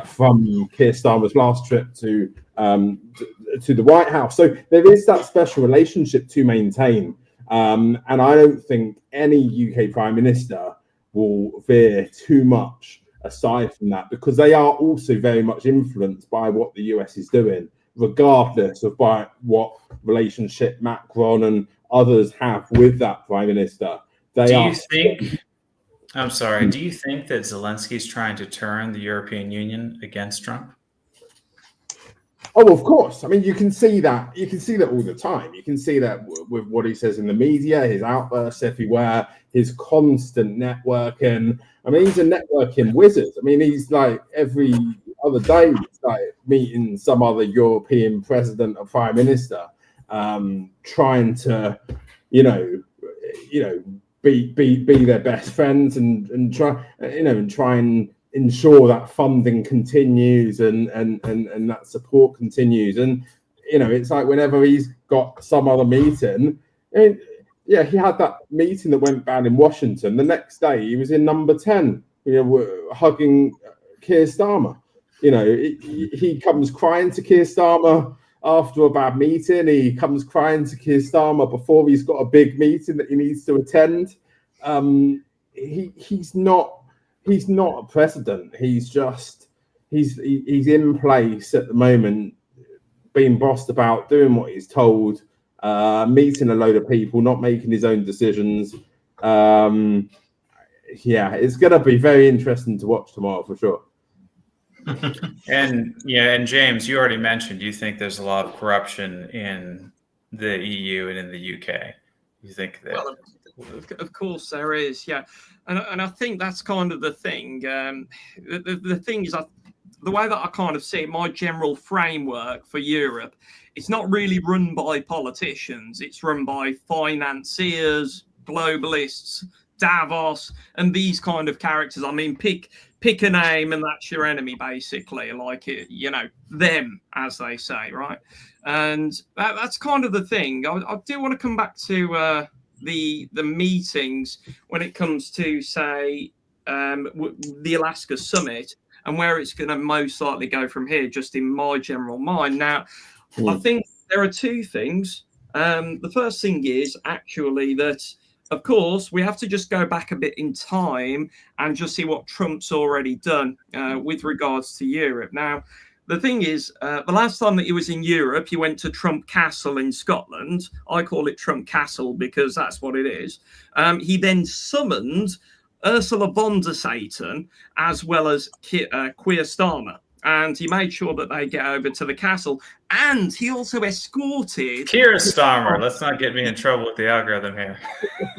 from Keir Starmer's last trip to the White House. So there is that special relationship to maintain, and I don't think any UK Prime Minister will veer too much aside from that, because they are also very much influenced by what the US is doing, regardless of by what relationship Macron and others have with that Prime Minister. Do you think that Zelensky's trying to turn the European Union against Trump? Oh, of course. I mean, you can see that. You can see that all the time. You can see that with what he says in the media, his outbursts everywhere, his constant networking. I mean, he's a networking wizard. I mean, he's like every other day, he's like meeting some other European president or prime minister, trying to, be their best friends and try and ensure that funding continues and that support continues. And it's like whenever he's got some other meeting, he had that meeting that went bad in Washington. The next day he was in number 10, hugging Keir Starmer. He comes crying to Keir Starmer after a bad meeting. He comes crying to Keir Starmer before he's got a big meeting that he needs to attend. He's not a president. He's he's in place at the moment, being bossed about, doing what he's told, meeting a load of people, not making his own decisions. It's going to be very interesting to watch tomorrow for sure. And James, you already mentioned you think there's a lot of corruption in the EU and in the UK. You think that? Well, of course there is, yeah, and I think that's kind of the thing. The thing is, the way that I kind of see it, my general framework for Europe, it's not really run by politicians. It's run by financiers, globalists, Davos, and these kind of characters. I mean, pick a name and that's your enemy, basically, like it, them, as they say, right? And that's kind of the thing. I do want to come back to the meetings when it comes to, say, the Alaska summit and where it's going to most likely go from here, just in my general mind. Now, I think there are two things. The first thing is actually that, of course, we have to just go back a bit in time and just see what Trump's already done with regards to Europe. Now, the thing is, the last time that he was in Europe, he went to Trump Castle in Scotland. I call it Trump Castle because that's what it is. He then summoned Ursula von der Satan as well as Keir Starmer. And he made sure that they get over to the castle. And he also escorted... Keir Starmer. Let's not get me in trouble with the algorithm here.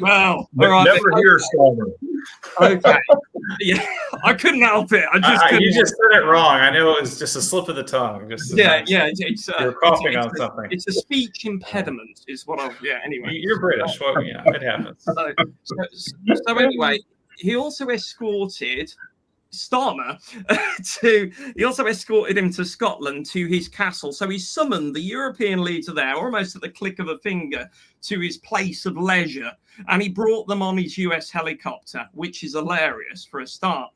Well, all right. Never hear Starmer. Okay. Yeah, I couldn't help it. You just said it wrong. I knew it was just a slip of the tongue. It's you're coughing on something. It's a speech impediment, is what anyway. You're British. Well, it happens. So anyway, he also escorted Starmer he also escorted him to Scotland to his castle. So he summoned the European leader there almost at the click of a finger to his place of leisure, and he brought them on his US helicopter, which is hilarious for a start.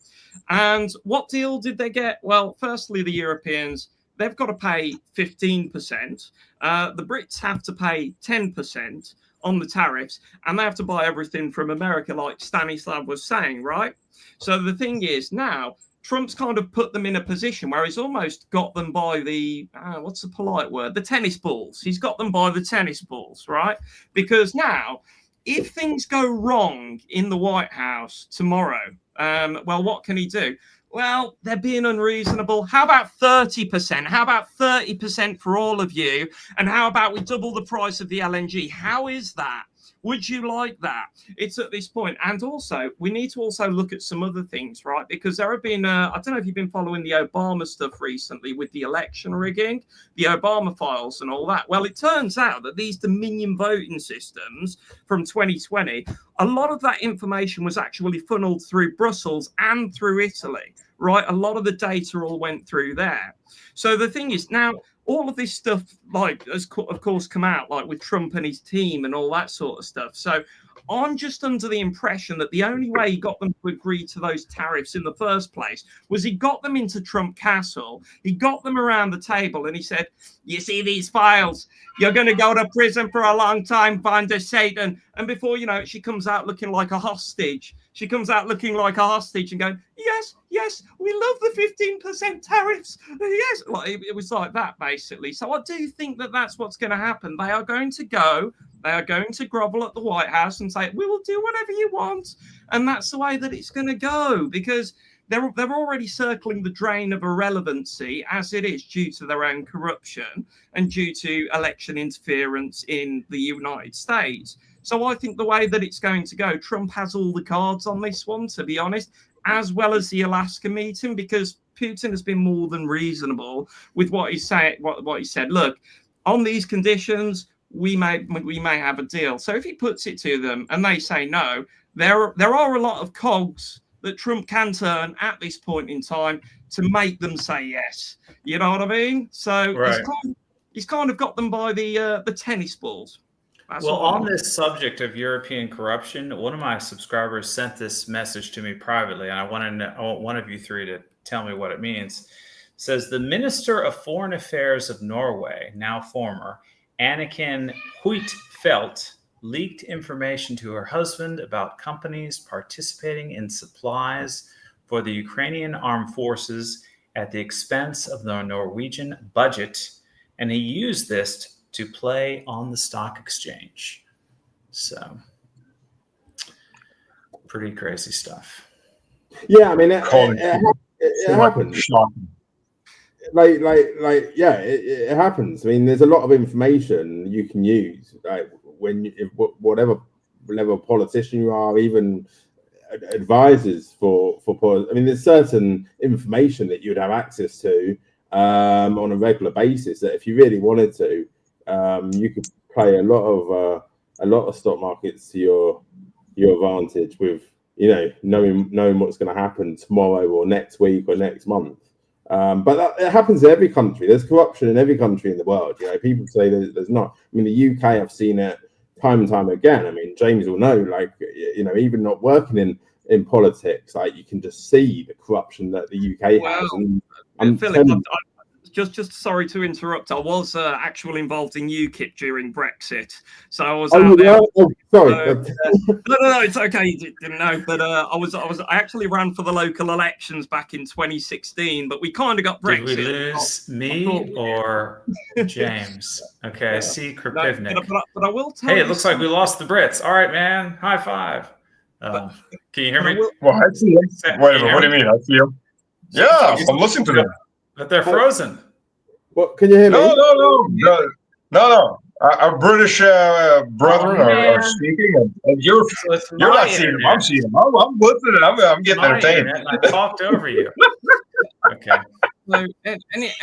And what deal did they get? Well, firstly, the Europeans, they've got to pay 15%. The Brits have to pay 10% on the tariffs, and they have to buy everything from America, like Stanislav was saying, right? So the thing is, now Trump's kind of put them in a position where he's almost got them by the, what's the polite word? The tennis balls. He's got them by the tennis balls, right? Because now, if things go wrong in the White House tomorrow, well, what can he do? Well, they're being unreasonable. How about 30%? How about 30% for all of you? And how about we double the price of the LNG? How is that? Would you like that? It's at this point. And also, we need to also look at some other things, right? Because there have been, I don't know if you've been following the Obama stuff recently with the election rigging, the Obama files and all that. Well, it turns out that these Dominion voting systems from 2020, a lot of that information was actually funneled through Brussels and through Italy, right? A lot of the data all went through there. So the thing is now, all of this stuff, like, has of course come out, like with Trump and his team and all that sort of stuff. So I'm just under the impression that the only way he got them to agree to those tariffs in the first place was he got them into Trump Castle, he got them around the table, and he said, you see these files? You're going to go to prison for a long time, von der Satan. And before you know it, she comes out looking like a hostage. She comes out looking like a hostage and going, yes, we love the 15% tariffs. Yes, well, it was like that, basically. So I do think that that's what's going to happen. They are going to grovel at the White House and say, we will do whatever you want. And that's the way that it's going to go, because they're already circling the drain of irrelevancy as it is due to their own corruption and due to election interference in the United States. So I think the way that it's going to go, Trump has all the cards on this one, to be honest, as well as the Alaska meeting, because Putin has been more than reasonable with what he said. What he said, look, on these conditions, we may have a deal. So if he puts it to them and they say no, there are a lot of cogs that Trump can turn at this point in time to make them say yes. You know what I mean? So right. he's kind of got them by the tennis balls. That's well, on this subject of European corruption, one of my subscribers sent this message to me privately, and I want one of you three to tell me what it means. It says, the Minister of Foreign Affairs of Norway, now former, Anniken Huitfeldt, leaked information to her husband about companies participating in supplies for the Ukrainian armed forces at the expense of the Norwegian budget, and he used this to play on the stock exchange. So, pretty crazy stuff. Yeah, I mean, it happens. It happens. I mean, there's a lot of information you can use, like whatever level of politician you are, even advisors for. I mean, there's certain information that you'd have access to on a regular basis that if you really wanted to, you could play a lot of stock markets to your advantage with, knowing what's going to happen tomorrow or next week or next month. But it happens in every country. There's corruption in every country in the world. People say there's not. I mean, the UK, I've seen it time and time again. I mean, James will know, even not working in politics, you can just see the corruption that the UK has. And Philip, just sorry to interrupt. I was actually involved in UKIP during Brexit, so I was out there. Oh, sorry. No, it's okay. You didn't know, but I actually ran for the local elections back in 2016, but we kind of got Brexit. Did we lose me or James? Okay, I see Kripivnik. But I will tell. Hey, it looks like we lost the Brits. All right, man. High five. Can you hear me? Well, I see him. Wait a minute. What do you mean? I see him. Yeah, I'm listening to them. But they're frozen. What? Can you hear me? No. Our British brethren are speaking, and you're not seeing them. I'm seeing them. I'm listening. I'm getting entertained. I talked over you. Okay. So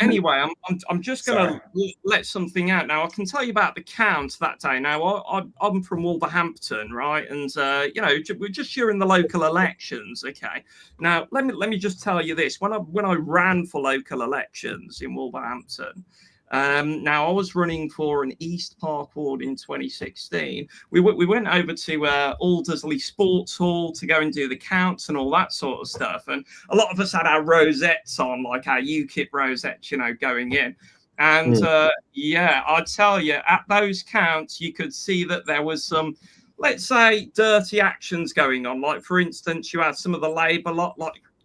anyway, I'm just going to let something out now. I can tell you about the count that day. Now I'm from Wolverhampton, right? And we're just during the local elections. Okay. Now let me just tell you this: when I ran for local elections in Wolverhampton. Now I was running for an East Park ward in 2016. We went over to Aldersley Sports Hall to go and do the counts and all that sort of stuff. And a lot of us had our rosettes on, like our UKIP rosettes, going in. And I tell you, at those counts, you could see that there was some, let's say, dirty actions going on. Like, for instance, you had some of the Labour lot,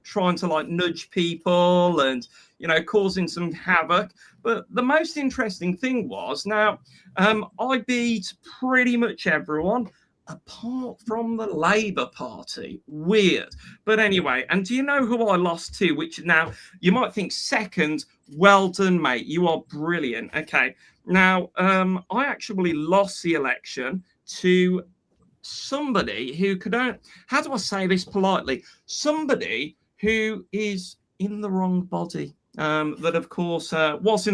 trying to nudge people and causing some havoc. But the most interesting thing was, now I beat pretty much everyone apart from the Labour Party. Weird. But anyway, and do you know who I lost to? Which now you might think second. Well done, mate. You are brilliant. Okay. Now I actually lost the election to somebody who how do I say this politely? Somebody who is in the wrong body. That of course was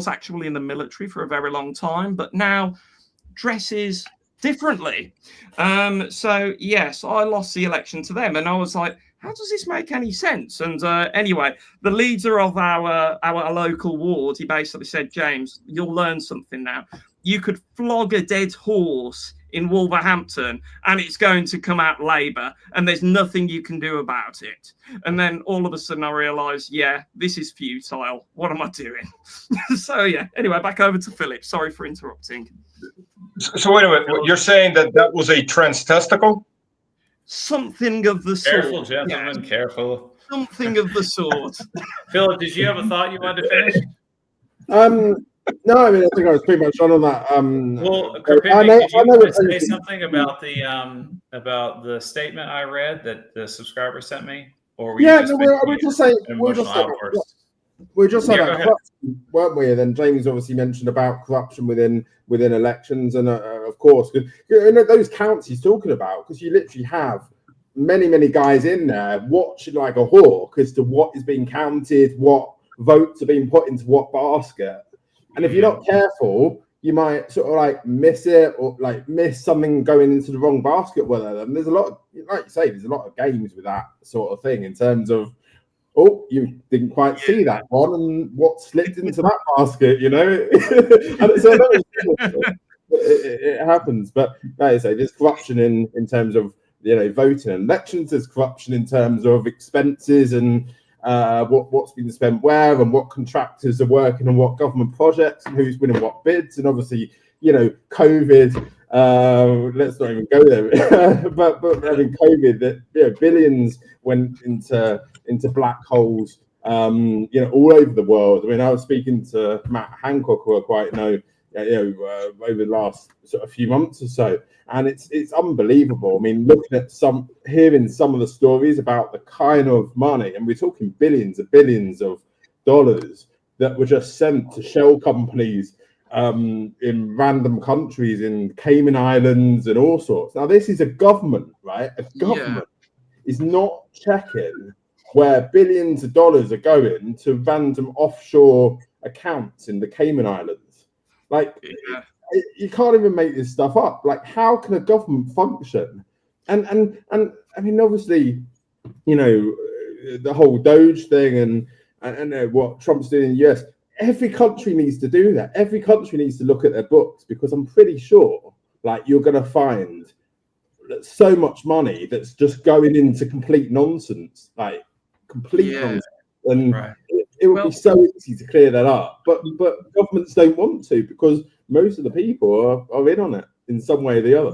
actually in the military for a very long time, but now dresses differently. So yes, I lost the election to them, and I was like, how does this make any sense? And anyway, the leader of our local ward, he basically said, James, you'll learn something now. You could flog a dead horse in Wolverhampton and it's going to come out Labour, and there's nothing you can do about it. And then all of a sudden I realised, this is futile. What am I doing? So anyway, back over to Philip. Sorry for interrupting. So wait a minute. You're saying that was a trans testicle? Something of the sort. Careful, gentlemen, careful. Something of the sort. Philip, did you have a thought you wanted to finish? No, I mean, I think I was pretty much on that. Well, Kripivnik, did you want to say something about the statement I read that the subscriber sent me? Or we're just saying corruption, weren't we? And then James obviously mentioned about corruption within elections, and of course, those counts he's talking about, because you literally have many guys in there watching like a hawk as to what is being counted, what votes are being put into what basket. And if you're not careful, you might sort of miss it, or miss something going into the wrong basket with it. And there's a lot of, like you say, there's a lot of games with that sort of thing in terms of, you didn't quite see that one, and what slipped into that basket, And so it happens. But like I say, there's corruption in terms of voting and elections. There's corruption in terms of expenses and what's been spent where, and what contractors are working on what government projects, and who's winning what bids, and obviously COVID. Let's not even go there. but having COVID, that billions went into black holes all over the world. I mean, I was speaking to Matt Hancock, who I quite know, over the last sort of few months or so, and it's unbelievable. I mean, looking at hearing some of the stories about the kind of money, and we're talking billions of dollars that were just sent to shell companies in random countries, in Cayman Islands and all sorts. Now, this is a government, right? A government is not checking where billions of dollars are going to random offshore accounts in the Cayman Islands. Like, you can't even make this stuff up. Like, how can a government function? And I mean, obviously, the whole Doge thing and what Trump's doing in the US, every country needs to do that. Every country needs to look at their books, because I'm pretty sure, like, you're going to find so much money that's just going into complete nonsense, like complete nonsense. And it would be so easy to clear that up. But governments don't want to, because most of the people are in on it in some way or the other.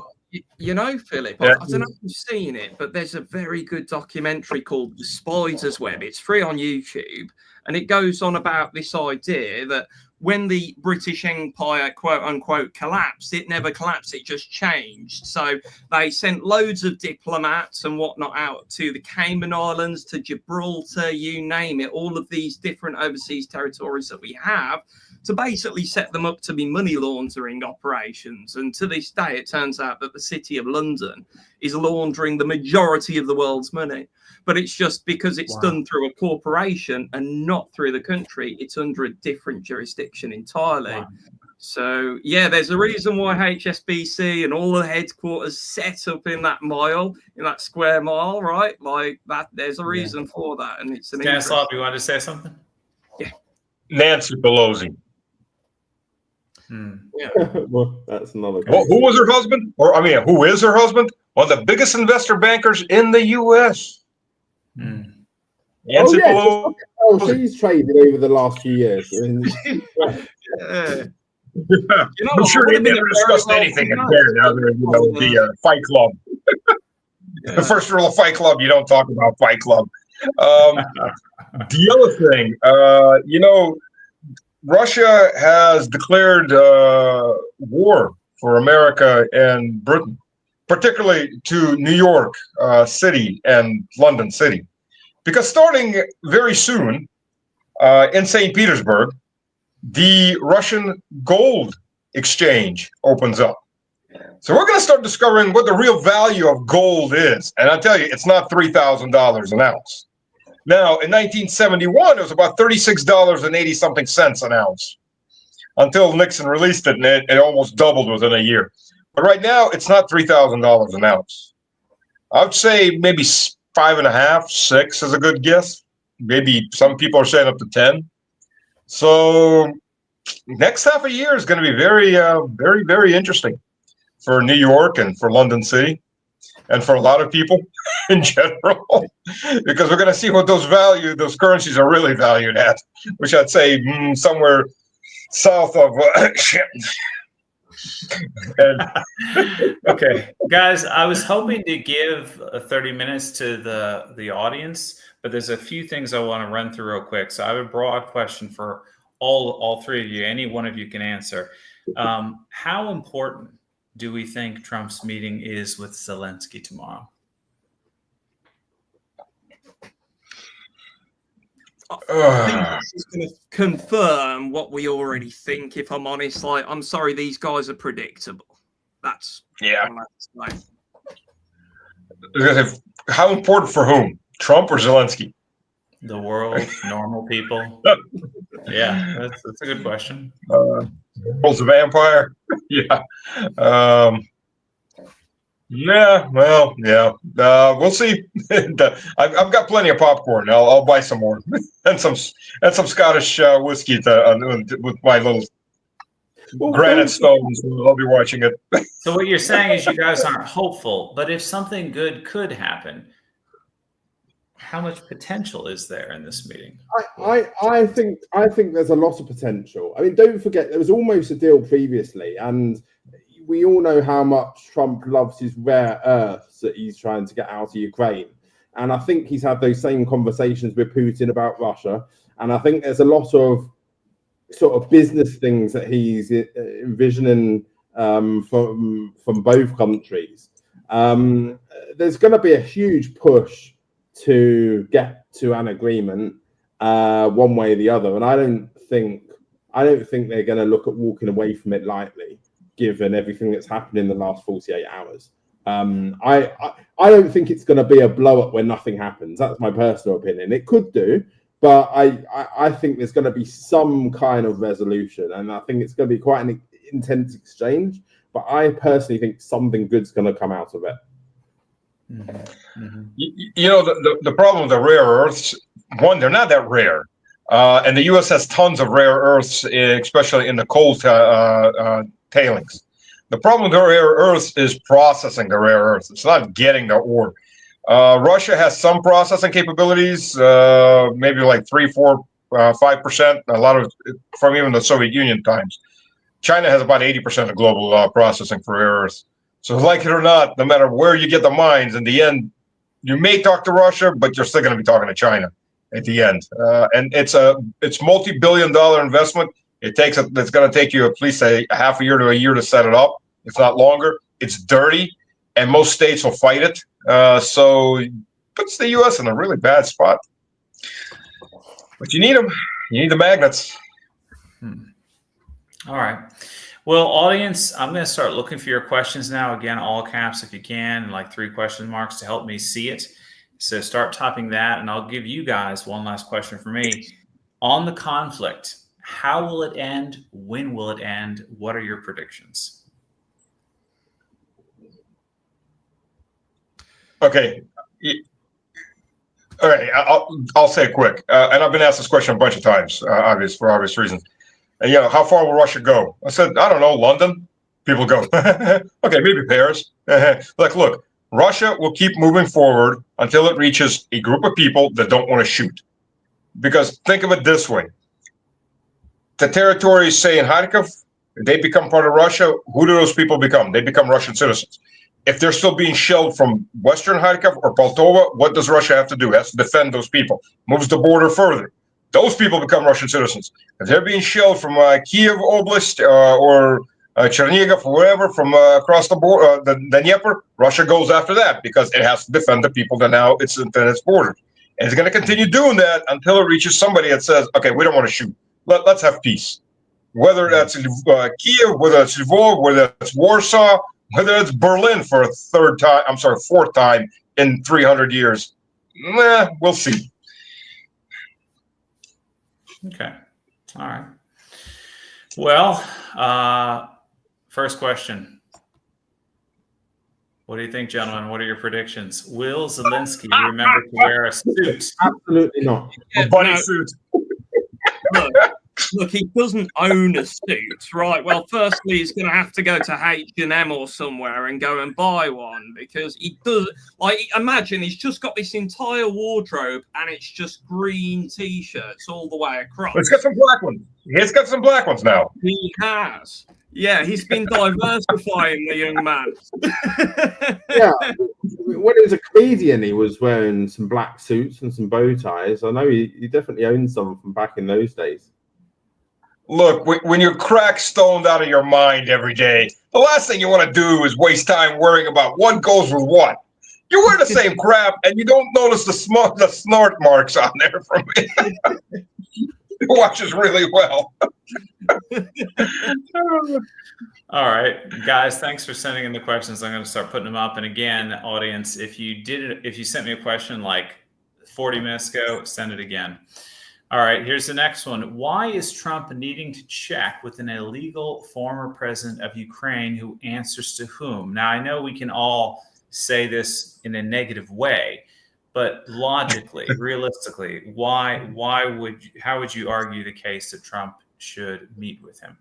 Philip, I don't know if you've seen it, but there's a very good documentary called The Spider's Web. It's free on YouTube, and it goes on about this idea that when the British Empire, quote unquote, collapsed, it never collapsed, it just changed. So they sent loads of diplomats and whatnot out to the Cayman Islands, to Gibraltar, you name it, all of these different overseas territories that we have, to basically set them up to be money laundering operations. And to this day, it turns out that the City of London is laundering the majority of the world's money. But it's just because it's done through a corporation and not through the country. It's under a different jurisdiction entirely. Wow. So, there's a reason why HSBC and all the headquarters set up in that square mile, right? Like that, there's a reason for that. And it's an Stanislav, you wanted to say something? Yeah. Nancy Pelosi. Well, that's another. Well, who was her husband? Who is her husband? One of the biggest investor bankers in the U.S. Nancy Pelosi. She's traded over the last few years. I'm sure they never discussed anything again other than the Fight Club. The first rule of Fight Club: you don't talk about Fight Club. The other thing, Russia has declared war for America and Britain, particularly to New York City and London City, because starting very soon in St. Petersburg, the Russian gold exchange opens up. So we're going to start discovering what the real value of gold is. And I tell you, it's not $3,000 an ounce. Now, in 1971, it was about $36.80 cents an ounce until Nixon released it, and it almost doubled within a year. But right now, it's not $3,000 an ounce. I would say maybe 5.5, 6 is a good guess. Maybe some people are saying up to 10. So next half a year is going to be very, very, very interesting for New York and for London City and for a lot of people in general, because we're going to see what those currencies are really valued at, which I'd say somewhere south of Okay, guys, I was hoping to give 30 minutes to the audience, but there's a few things I want to run through real quick. So I have a broad question for all three of you. Any one of you can answer. How important do we think Trump's meeting is with Zelensky tomorrow? I think this is going to confirm what we already think, if I'm honest. Like, I'm sorry, these guys are predictable. That's how important for whom? Trump or Zelensky? The world, normal people. Yeah, that's a good question. World's a vampire. We'll see. I've got plenty of popcorn. I'll buy some more and some Scottish whiskey with my little granite stones. I'll be watching it. So what you're saying is you guys aren't hopeful, but if something good could happen, how much potential is there in this meeting? I think there's a lot of potential. I mean, don't forget there was almost a deal previously, and we all know how much Trump loves his rare earths that he's trying to get out of Ukraine. And I think he's had those same conversations with Putin about Russia. And I think there's a lot of sort of business things that he's envisioning from both countries. There's going to be a huge push to get to an agreement one way or the other. And I don't think they're going to look at walking away from it lightly, given everything that's happened in the last 48 hours. I don't think it's going to be a blow up when nothing happens. That's my personal opinion. It could do, but I think there's going to be some kind of resolution, and I think it's going to be quite an intense exchange. But I personally think something good's going to come out of it. Mm-hmm. Mm-hmm. You know, the problem with the rare earths, one, they're not that rare. And the U.S. has tons of rare earths, especially in the coal tailings. The problem with the rare earths is processing the rare earths. It's not getting the ore. Russia has some processing capabilities, maybe like 3, 4, 5%. A lot of it from even the Soviet Union times. China has about 80% of global processing for rare earths. So, like it or not, no matter where you get the mines, in the end, you may talk to Russia, but you're still going to be talking to China at the end. And it's multi-billion-dollar investment. It's going to take you at least a half a year to a year to set it up, if not longer. It's dirty, and most states will fight it. So it puts the U.S. in a really bad spot. But you need them. You need the magnets. All right. Well, audience, I'm going to start looking for your questions now. Again, all caps if you can, and like 3 question marks to help me see it. So start typing that, and I'll give you guys one last question for me. On the conflict, how will it end? When will it end? What are your predictions? Okay. All right. I'll say it quick. And I've been asked this question a bunch of times, for obvious reasons. And, how far will Russia go? I said, I don't know, London. People go, okay, maybe Paris. Like, look, Russia will keep moving forward until it reaches a group of people that don't want to shoot. Because think of it this way. The territories, say, in Kharkov, they become part of Russia. Who do those people become? They become Russian citizens. If they're still being shelled from Western Kharkov or Poltava, what does Russia have to do? It has to defend those people. Moves the border further. Those people become Russian citizens. If they're being shelled from Kiev Oblast or Chernigov or wherever from across the border, the Dnieper, Russia goes after that because it has to defend the people that now it's within its borders. And it's going to continue doing that until it reaches somebody that says, okay, we don't want to shoot. Let's have peace. Whether that's Kiev, whether that's Lvov, whether it's Warsaw, whether it's Berlin for a fourth time in 300 years. We'll see. Okay. All right. Well, first question. What do you think, gentlemen? What are your predictions? Will Zelensky remember to wear a suit? Absolutely not. A bunny suit. Look, he doesn't own a suit, right? Well, firstly, he's going to have to go to H&M or somewhere and go and buy one because he does. Like, imagine he's just got this entire wardrobe and it's just green T-shirts all the way across. Let's get some black ones. He's got some black ones now. He has. Yeah, he's been diversifying the young man. Yeah, when he was a comedian, he was wearing some black suits and some bow ties. I know he definitely owned some from back in those days. Look, when you're crack stoned out of your mind every day, the last thing you want to do is waste time worrying about what goes with what. You wear the same crap, and you don't notice the snort marks on there from it. It washes really well. All right, guys, thanks for sending in the questions. I'm going to start putting them up. And again, audience, if you sent me a question like 40 minutes ago, send it again. All right, here's the next one. Why is Trump needing to check with an illegal former president of Ukraine who answers to whom? Now, I know we can all say this in a negative way, but logically, realistically, how would you argue the case that Trump should meet with him?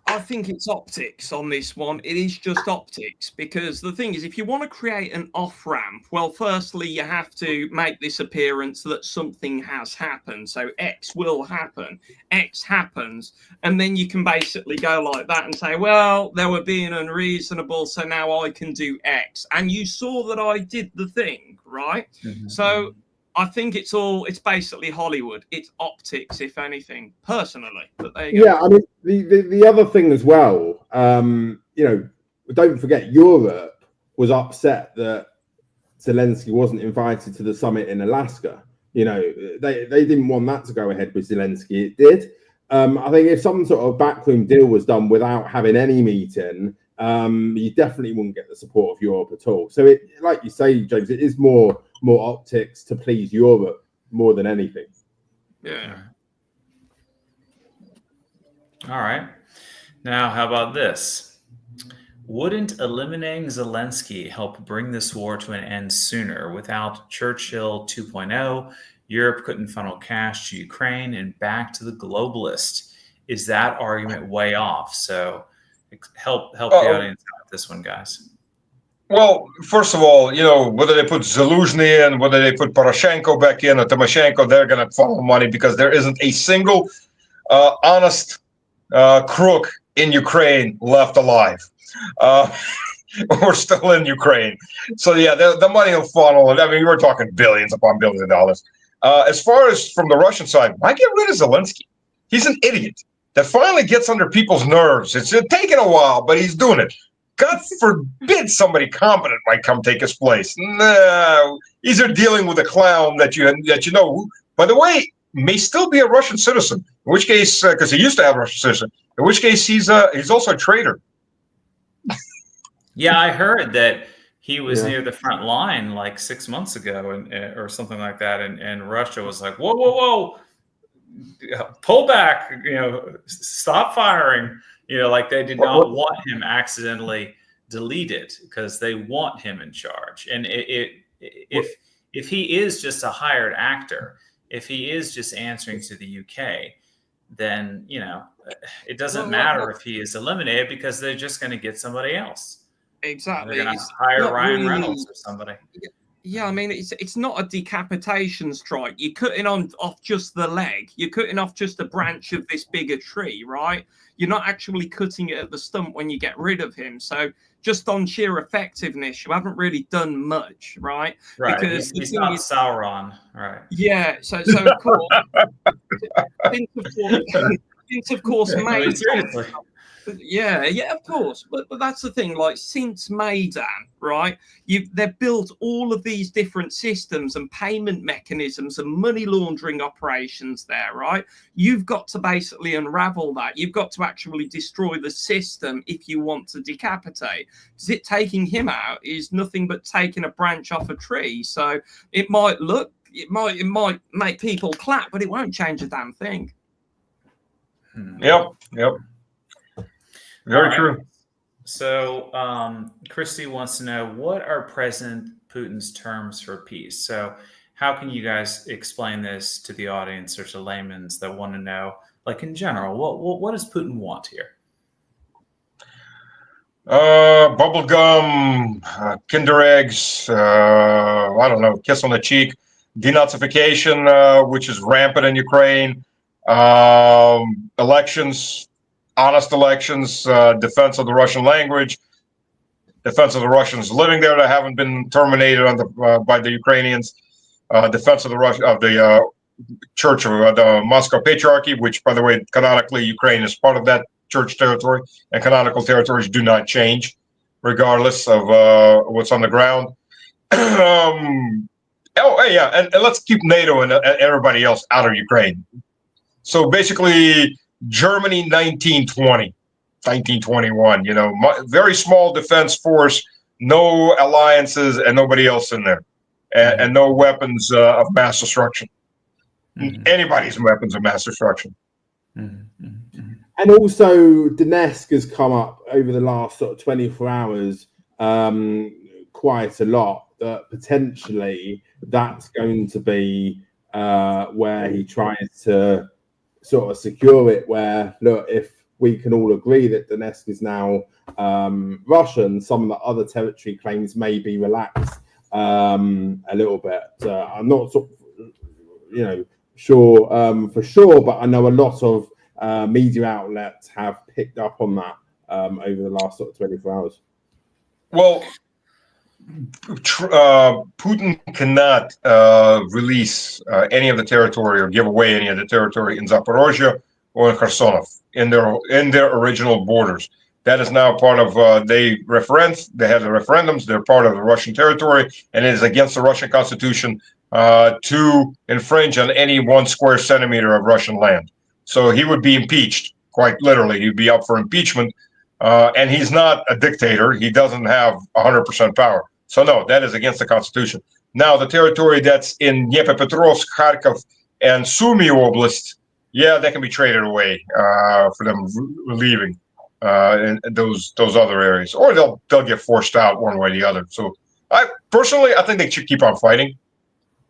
I think it's optics on this one. It is just optics because the thing is, if you want to create an off-ramp, well, firstly, you have to make this appearance that something has happened. So X will happen, X happens, and then you can basically go like that and say, well, they were being unreasonable, so now I can do X. And you saw that I did the thing, right? So I think it's basically Hollywood. It's optics, if anything, personally. But there you go. Yeah, I mean, the other thing as well, don't forget Europe was upset that Zelensky wasn't invited to the summit in Alaska. They didn't want that to go ahead with Zelensky. It did. I think if some sort of backroom deal was done without having any meeting, you definitely wouldn't get the support of Europe at all. So, it, like you say, James, it is more optics to please Europe more than anything. Yeah. All right. Now, how about this? Wouldn't eliminating Zelensky help bring this war to an end sooner? Without Churchill 2.0, Europe couldn't funnel cash to Ukraine and back to the globalist. Is that argument way off? So help the audience out with this one, guys. Well, first of all, whether they put Zelensky in, whether they put Poroshenko back in or Tymoshenko, they're going to funnel money because there isn't a single honest crook in Ukraine left alive. We're still in Ukraine. So, yeah, the money will funnel. I mean, we're talking billions upon billions of dollars. As far as from the Russian side, why get rid of Zelensky? He's an idiot that finally gets under people's nerves. It's taken a while, but he's doing it. God forbid somebody competent might come take his place. No, he's dealing with a clown that you know who, by the way, may still be a Russian citizen. In which case, because he used to have a Russian citizen, in which case he's also a traitor. Yeah, I heard that he was near the front line like 6 months ago, or something like that, and Russia was like, whoa, pull back, stop firing. Like they did not want him accidentally deleted because they want him in charge. And if he is just a hired actor, if he is just answering to the UK, then it doesn't matter if he is eliminated because they're just going to get somebody else. Exactly. They're going to hire Ryan Reynolds or somebody. Yeah, I mean, it's not a decapitation strike. You're cutting off just the leg. You're cutting off just a branch of this bigger tree, right? You're not actually cutting it at the stump when you get rid of him. So just on sheer effectiveness, you haven't really done much, right? Right. Because he's not Sauron, right? Yeah. So of course, since of course, seriously. Yeah, of course. But that's the thing. Like since Maidan, right? They've built all of these different systems and payment mechanisms and money laundering operations there, right? You've got to basically unravel that. You've got to actually destroy the system if you want to decapitate. Because taking him out is nothing but taking a branch off a tree. So it might make people clap, but it won't change a damn thing. Yep. Very true. So Christy wants to know, what are President Putin's terms for peace? So how can you guys explain this to the audience or to laymen that want to know, like in general, what does Putin want here? Bubblegum, Kinder eggs, I don't know, kiss on the cheek, denazification, which is rampant in Ukraine, elections, honest elections, defense of the Russian language, defense of the Russians living there that haven't been terminated by the Ukrainians, defense of the Church of the Moscow Patriarchy, which, by the way, canonically Ukraine is part of that church territory, and canonical territories do not change, regardless of what's on the ground. And let's keep NATO and everybody else out of Ukraine. So basically, Germany 1921, very small defense force, no alliances and nobody else in there, and no weapons of mass destruction. Anybody's weapons of mass destruction. And also Donetsk has come up over the last sort of 24 hours quite a lot, that potentially that's going to be where he tries to sort of secure it, where, look, if we can all agree that Donetsk is now Russian, some of the other territory claims may be relaxed a little bit. I'm not sure for sure, but I know a lot of media outlets have picked up on that over the last sort of 24 hours. Well, Putin cannot release any of the territory or give away any of the territory in Zaporozhye or in Kherson in their original borders. That is now part of they had the referendums. They're part of the Russian territory, and it is against the Russian constitution to infringe on any 1 square centimeter of Russian land. So he would be impeached, quite literally. He'd be up for impeachment, and he's not a dictator. He doesn't have 100% power. So no, that is against the constitution. Now the territory that's in Dnepropetrovsk, Kharkov, and Sumy Oblast, yeah, that can be traded away for them leaving in those other areas, or they'll get forced out one way or the other. So I think they should keep on fighting,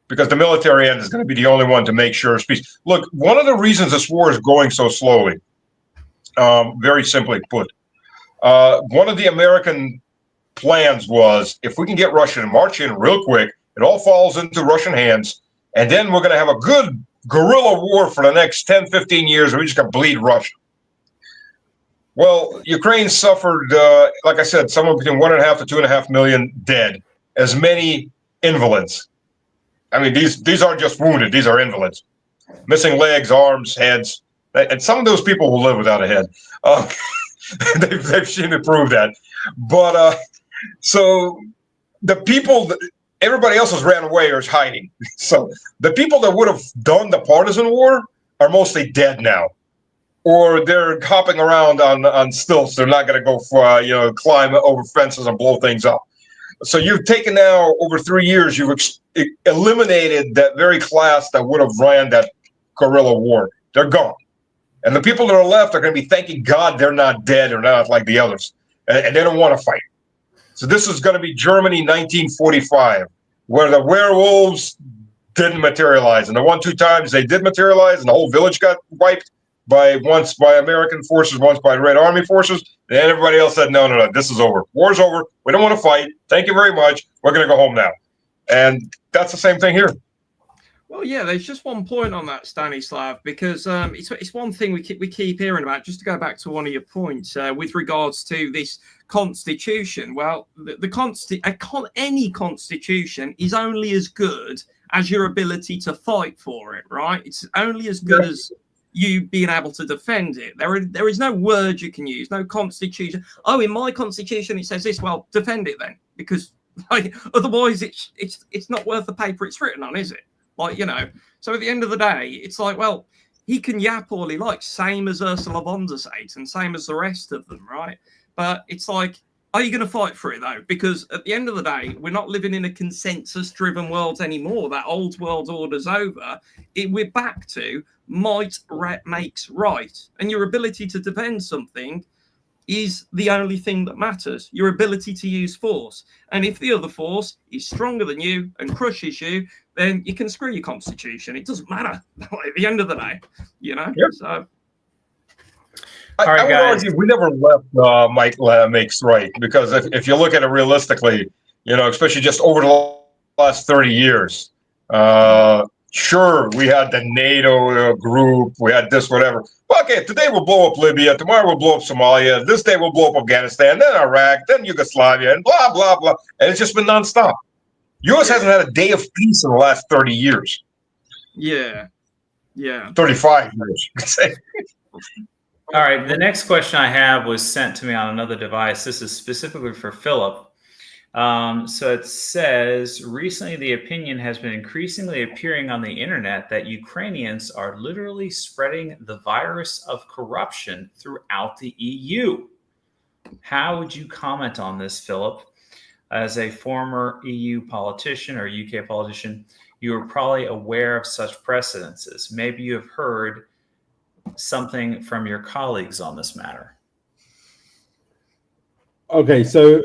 because the military end is going to be the only one to make sure it's peace. Look, one of the reasons this war is going so slowly, very simply put, one of the American plans was, if we can get Russia to march in real quick, it all falls into Russian hands, and then we're going to have a good guerrilla war for the next 10, 15 years, and we're just going to bleed Russia. Well, Ukraine suffered, like I said, somewhere between 1.5 to 2.5 million dead, as many invalids. I mean, these aren't just wounded; these are invalids, missing legs, arms, heads, and some of those people will live without a head. They've seen to prove that. But so the people, everybody else has ran away or is hiding. So the people that would have done the partisan war are mostly dead now, or they're hopping around on stilts. They're not going to go for climb over fences and blow things up. So you've taken now over 3 years, you've eliminated that very class that would have ran that guerrilla war. They're gone. And the people that are left are going to be thanking God they're not dead or not like the others. And they don't want to fight. So this is going to be Germany 1945, where the werewolves didn't materialize. And the 1-2 times they did materialize, and the whole village got wiped, once by American forces, once by Red Army forces. Then everybody else said, no, this is over. War's over. We don't want to fight. Thank you very much. We're going to go home now. And that's the same thing here. Well, yeah, there's just one point on that, Stanislav, because it's one thing we keep hearing about. Just to go back to one of your points with regards to this constitution. Well, any constitution is only as good as your ability to fight for it, right? It's only as good as you being able to defend it. There is no word you can use, no constitution. Oh, in my constitution it says this. Well, defend it then, because otherwise it's not worth the paper it's written on, is it? So at the end of the day, it's like, well, he can yap all he likes, same as Ursula von der Leyen, same as the rest of them, right? But it's like, are you going to fight for it, though? Because at the end of the day, we're not living in a consensus-driven world anymore. That old world order's over. We're back to might makes right. And your ability to defend something is the only thing that matters, your ability to use force. And if the other force is stronger than you and crushes you, then you can screw your constitution. It doesn't matter at the end of the day, Yep. So I would argue we never left Mike makes right, because if you look at it realistically, especially just over the last 30 years, sure, we had the NATO group, we had this, whatever. Okay, today we'll blow up Libya, tomorrow we'll blow up Somalia, this day we'll blow up Afghanistan, then Iraq, then Yugoslavia, and blah, blah, blah. And it's just been nonstop. U.S. hasn't had a day of peace in the last 30 years. Yeah. 35 years. All right, the next question I have was sent to me on another device. This is specifically for Philip. So it says, recently the opinion has been increasingly appearing on the internet that Ukrainians are literally spreading the virus of corruption throughout the EU. How would you comment on this, Philip? As a former EU politician or UK politician, you are probably aware of such precedences. Maybe you have heard something from your colleagues on this matter. Okay, so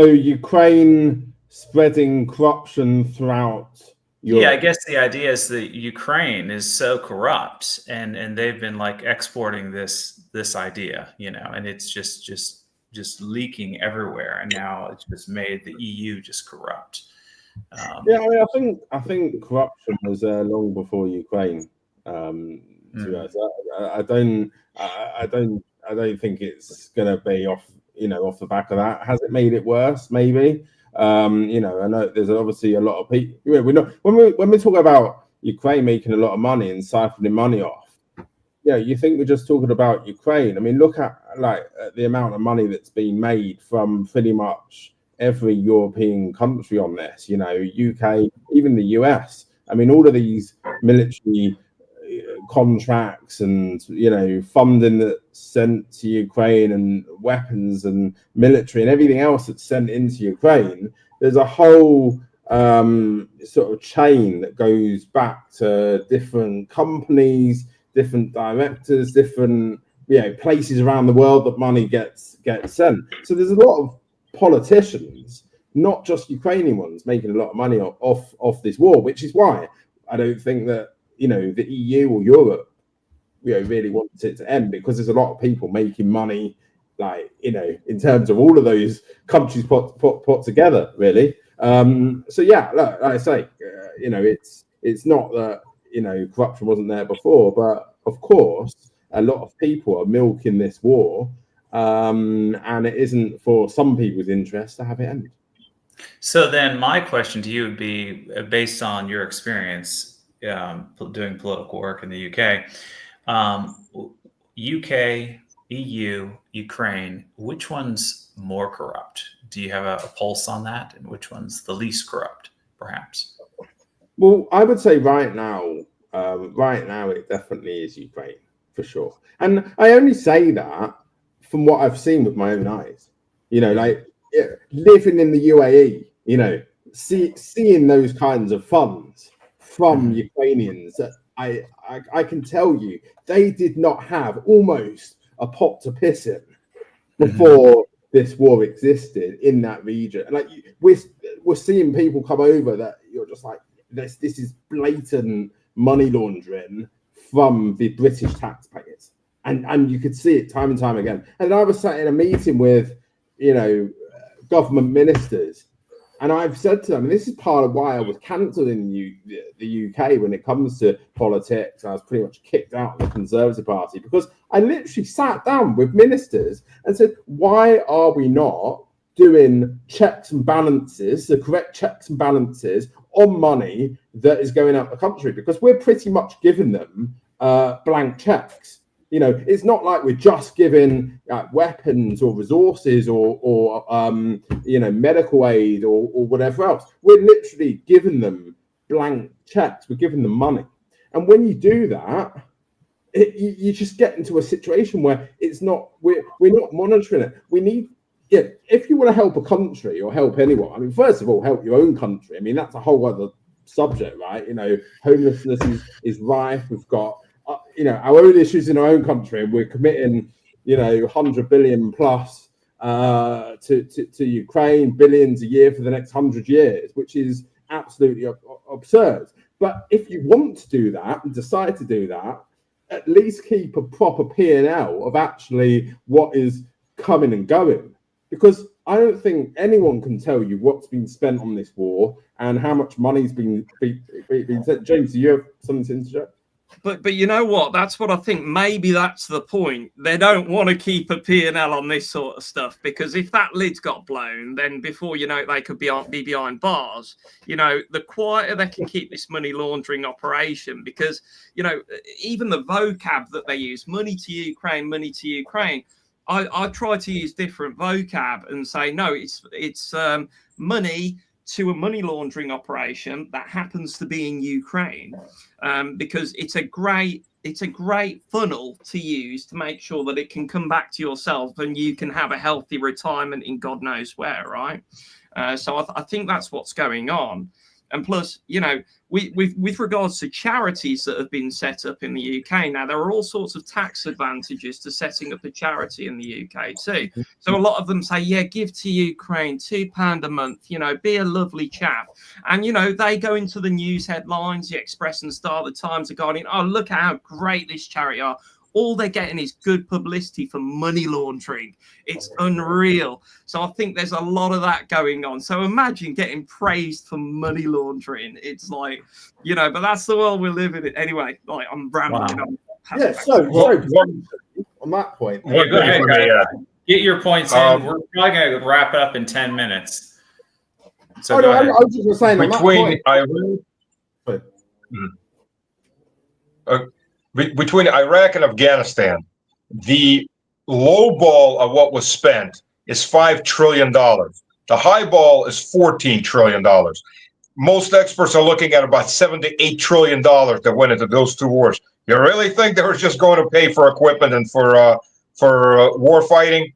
Ukraine spreading corruption throughout Europe. Yeah, I guess the idea is that Ukraine is so corrupt, and they've been like exporting this idea, and it's just leaking everywhere, and now it's just made the EU just corrupt. Yeah, I mean, I think corruption was there long before Ukraine. I don't think it's going to be off off the back of that? Has it made it worse? Maybe. I know there's obviously a lot of people. When we talk about Ukraine making a lot of money and siphoning money off, you think we're just talking about Ukraine. I mean, look at the amount of money that's been made from pretty much every European country on this. UK, even the US. I mean, all of these military contracts and funding that's sent to Ukraine and weapons and military and everything else that's sent into Ukraine. There's a whole sort of chain that goes back to different companies, different directors, different places around the world that money gets sent. So there's a lot of politicians, not just Ukrainian ones, making a lot of money off this war, which is why I don't think that the EU or Europe really wants it to end, because there's a lot of people making money in terms of all of those countries put together, really. Like I say, it's not that corruption wasn't there before, but of course a lot of people are milking this war, and it isn't for some people's interest to have it end. So then my question to you would be, based on your experience doing political work in the UK, UK, EU, Ukraine, which one's more corrupt? Do you have a pulse on that? And which one's the least corrupt, perhaps? Well, I would say right now it definitely is Ukraine, for sure. And I only say that from what I've seen with my own eyes. Living in the UAE, seeing those kinds of funds from Ukrainians, that I can tell you, they did not have almost a pot to piss in before this war existed in that region. And we're seeing people come over that you're just like, this is blatant money laundering from the British taxpayers, and you could see it time and time again. And I was sat in a meeting with government ministers, and I've said to them, and this is part of why I was cancelled in the UK when it comes to politics. I was pretty much kicked out of the Conservative Party, because I literally sat down with ministers and said, why are we not doing checks and balances, the correct checks and balances on money that is going out the country? Because we're pretty much giving them blank checks. It's not like we're just giving weapons or resources or medical aid or whatever else. We're literally giving them blank checks. We're giving them money. And when you do that, you just get into a situation where we're not monitoring it. We need, if you want to help a country or help anyone, I mean, first of all, help your own country. I mean, that's a whole other subject, right? Homelessness is rife. We've got our own issues in our own country, and we're committing 100 billion plus to Ukraine, billions a year for the next 100 years, which is absolutely absurd. But if you want to do that and decide to do that, at least keep a proper P&L of actually what is coming and going, because I don't think anyone can tell you what's been spent on this war and how much money's been spent. James, do you have something to interject? But you know what? That's what I think. Maybe that's the point. They don't want to keep a P&L on this sort of stuff, because if that lid's got blown, then before you know it, they could be behind bars. The quieter they can keep this money laundering operation, because, even the vocab that they use, money to Ukraine, I try to use different vocab and say, no, it's money to a money laundering operation that happens to be in Ukraine, because it's a great funnel to use to make sure that it can come back to yourself and you can have a healthy retirement in God knows where, right? So I think that's what's going on. And plus, with regards to charities that have been set up in the UK, now there are all sorts of tax advantages to setting up a charity in the UK too. So a lot of them say, give to Ukraine, £2 a month, be a lovely chap. And, they go into the news headlines, the Express and Star, the Times, the Guardian. Oh, look at how great this charity are. All they're getting is good publicity for money laundering. It's unreal. So I think there's a lot of that going on. So imagine getting praised for money laundering. It's like, but that's the world we're living in. Anyway, I'm rambling. Wow. So on that point, go ahead. Get your points in. We're probably going to wrap it up in 10 minutes. So go ahead. I was just saying between Iraq and Afghanistan, the low ball of what was spent is $5 trillion. The high ball is $14 trillion. Most experts are looking at about $7 to $8 trillion that went into those two wars. You really think they were just going to pay for equipment and for war fighting?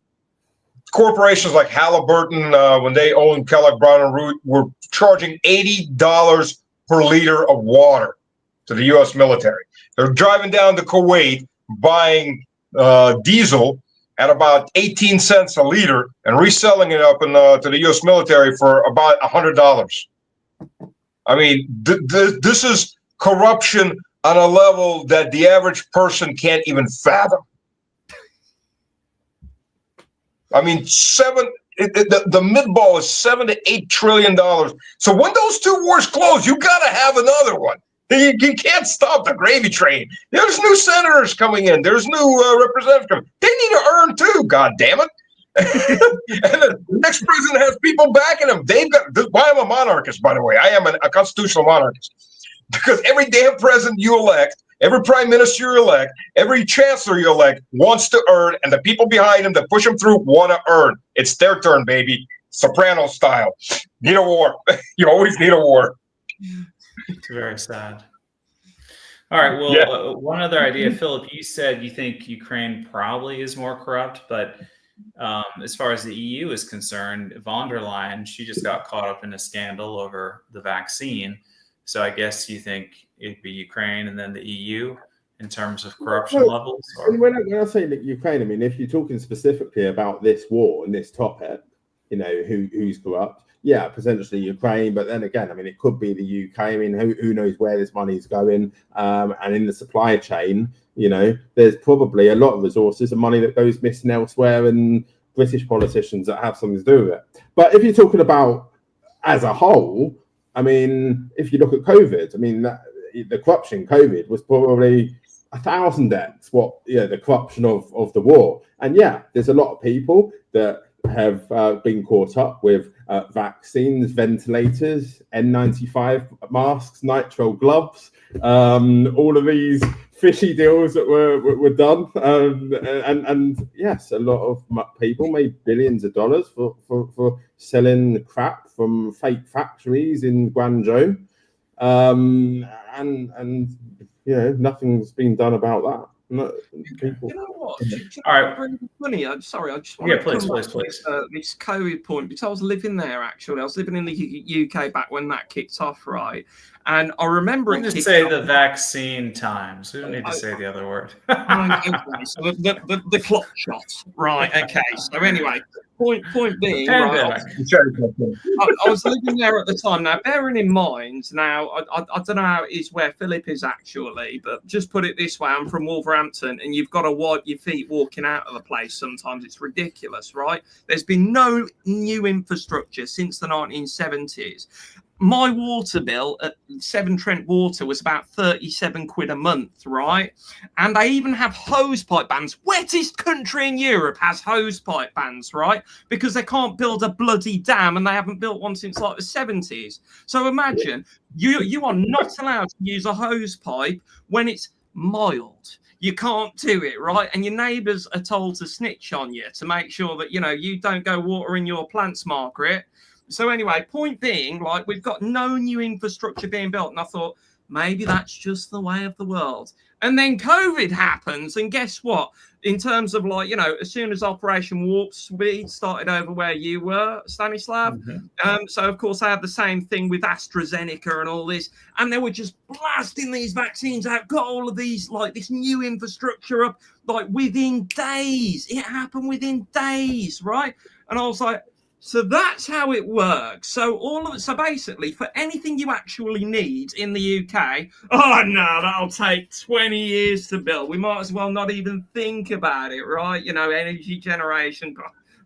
Corporations like Halliburton, when they owned Kellogg Brown and Root, were charging $80 per liter of water to the U.S. military. They're driving down to Kuwait, buying diesel at about 18 cents a liter and reselling it up to the U.S. military for about $100. I mean, this is corruption on a level that the average person can't even fathom. I mean, the mid-ball is $7 to $8 trillion. So when those two wars close, you got to have another one. You can't stop the gravy train. There's new senators coming in. There's new representatives coming. They need to earn too, God damn it. And the next president has people backing him. They've got. Why I'm a monarchist, by the way. I am a constitutional monarchist. Because every damn president you elect, every prime minister you elect, every chancellor you elect wants to earn, and the people behind him that push him through want to earn. It's their turn, baby. Soprano style. Need a war. You always need a war. It's very sad. All right. Well, one other idea, Philip, you said you think Ukraine probably is more corrupt, but as far as the EU is concerned, von der Leyen, she just got caught up in a scandal over the vaccine. So I guess you think it'd be Ukraine and then the EU in terms of corruption levels? Or? When I say that Ukraine, I mean, if you're talking specifically about this war and this topic, you know, who's corrupt? Yeah, potentially Ukraine, but then again, I mean, it could be the UK. I mean, who knows where this money is going? And in the supply chain, you know, there's probably a lot of resources and money that goes missing elsewhere, and British politicians that have something to do with it. But if you're talking about as a whole, I mean, if you look at COVID, I mean, the corruption in COVID was probably 1,000x the corruption of the war. And yeah, there's a lot of people that have been caught up with vaccines, ventilators, N95 masks, nitrile gloves, all of these fishy deals that were done. And yes, a lot of people made billions of dollars for selling crap from fake factories in Guangzhou. And you know, nothing's been done about that. No, people. You know what? All right. Really funny. I'm sorry. I just want to please. This COVID point, because I was living there actually. I was living in the UK back when that kicked off, right? And I remember it. Just say the vaccine times. We don't need to say the other word. Okay, so the clock shot, right? Okay. So anyway, point being, right, I was living there at the time. Now, bearing in mind, now I don't know how it is where Philip is actually, but just put it this way: I'm from Wolverhampton, and you've got to wipe your feet walking out of the place. Sometimes it's ridiculous, right? There's been no new infrastructure since the 1970s. My water bill at Severn Trent Water was about 37 quid a month, right? And they even have hose pipe bans. Wettest country in Europe has hose pipe bans, right? Because they can't build a bloody dam, and they haven't built one since like the 70s. So imagine you are not allowed to use a hose pipe when it's mild. You can't do it, right? And your neighbours are told to snitch on you to make sure that, you know, you don't go watering your plants, Margaret. So anyway, point being, like, we've got no new infrastructure being built. And I thought, maybe that's just the way of the world. And then COVID happens. And guess what? In terms of, like, you know, as soon as Operation Warp Speed started over where you were, Stanislav. So, of course, I had the same thing with AstraZeneca and all this. And they were just blasting these vaccines out, got all of these, like, this new infrastructure up, like, within days. It happened within days, right? And I was like, so that's how it works. So basically, for anything you actually need in the UK, oh no, that'll take 20 years to build. We might as well not even think about it, right? You know, energy generation,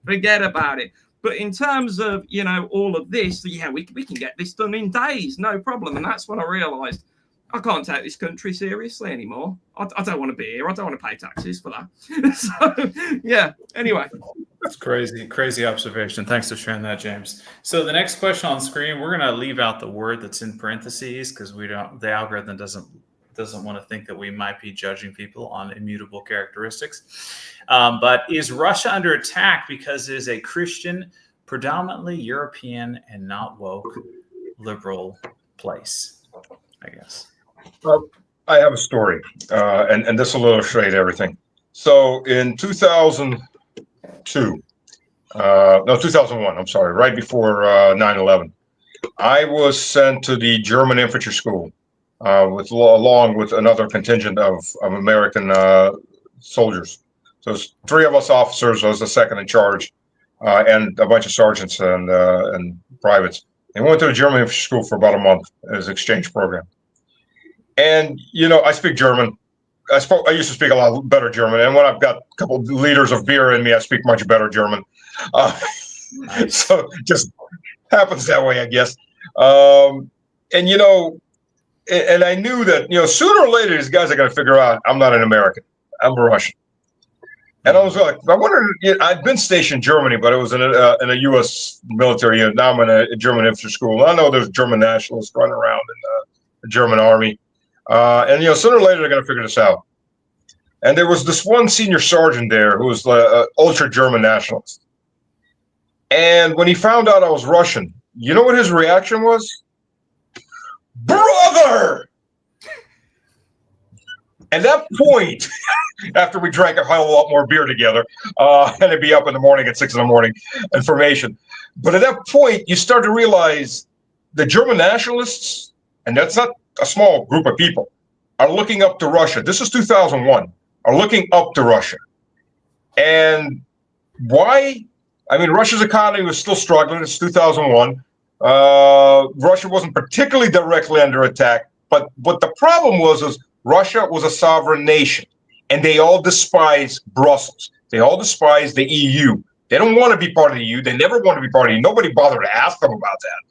forget about it. But in terms of, you know, all of this, yeah, we can get this done in days, no problem. And that's when I realised I can't take this country seriously anymore. I don't want to be here. I don't want to pay taxes for that. So, yeah, anyway. That's crazy observation. Thanks for sharing that, James. So the next question on screen, we're going to leave out the word that's in parentheses because the algorithm doesn't want to think that we might be judging people on immutable characteristics. But is Russia under attack because it is a Christian, predominantly European, and not woke liberal place? I guess. Well, I have a story, and this will illustrate everything. So in 2001, I'm sorry, right before 9/11, I was sent to the German infantry school along with another contingent of American soldiers. So it's 3 of us officers. I was the second in charge, and a bunch of sergeants and privates. And we went to the German infantry school for about a month as an exchange program. And I speak German. I used to speak a lot better German, and when I've got a couple of liters of beer in me, I speak much better German. Nice. So just happens that way, I guess. And I knew that sooner or later these guys are going to figure out I'm not an American, I'm a Russian. And I was like, I wondered. I'd been stationed in Germany, but it was in a U.S. military unit. Now I'm in a German infantry school. I know there's German nationalists running around in the German army. And sooner or later they're going to figure this out. And there was this one senior sergeant there who was an ultra German nationalist. And when he found out I was Russian, you know what his reaction was? Brother! At that point, after we drank a hell of a lot more beer together, and it'd be up in the morning at 6 a.m. information. But at that point, you start to realize the German nationalists, and that's not a small group of people, are looking up to Russia. This is 2001, are looking up to Russia. And why? I mean, Russia's economy was still struggling. It's 2001. Russia wasn't particularly directly under attack, but what the problem was Russia was a sovereign nation, and they all despise Brussels. They all despise the EU. They don't want to be part of the EU. They never want to be part of the EU. Nobody bothered to ask them about that.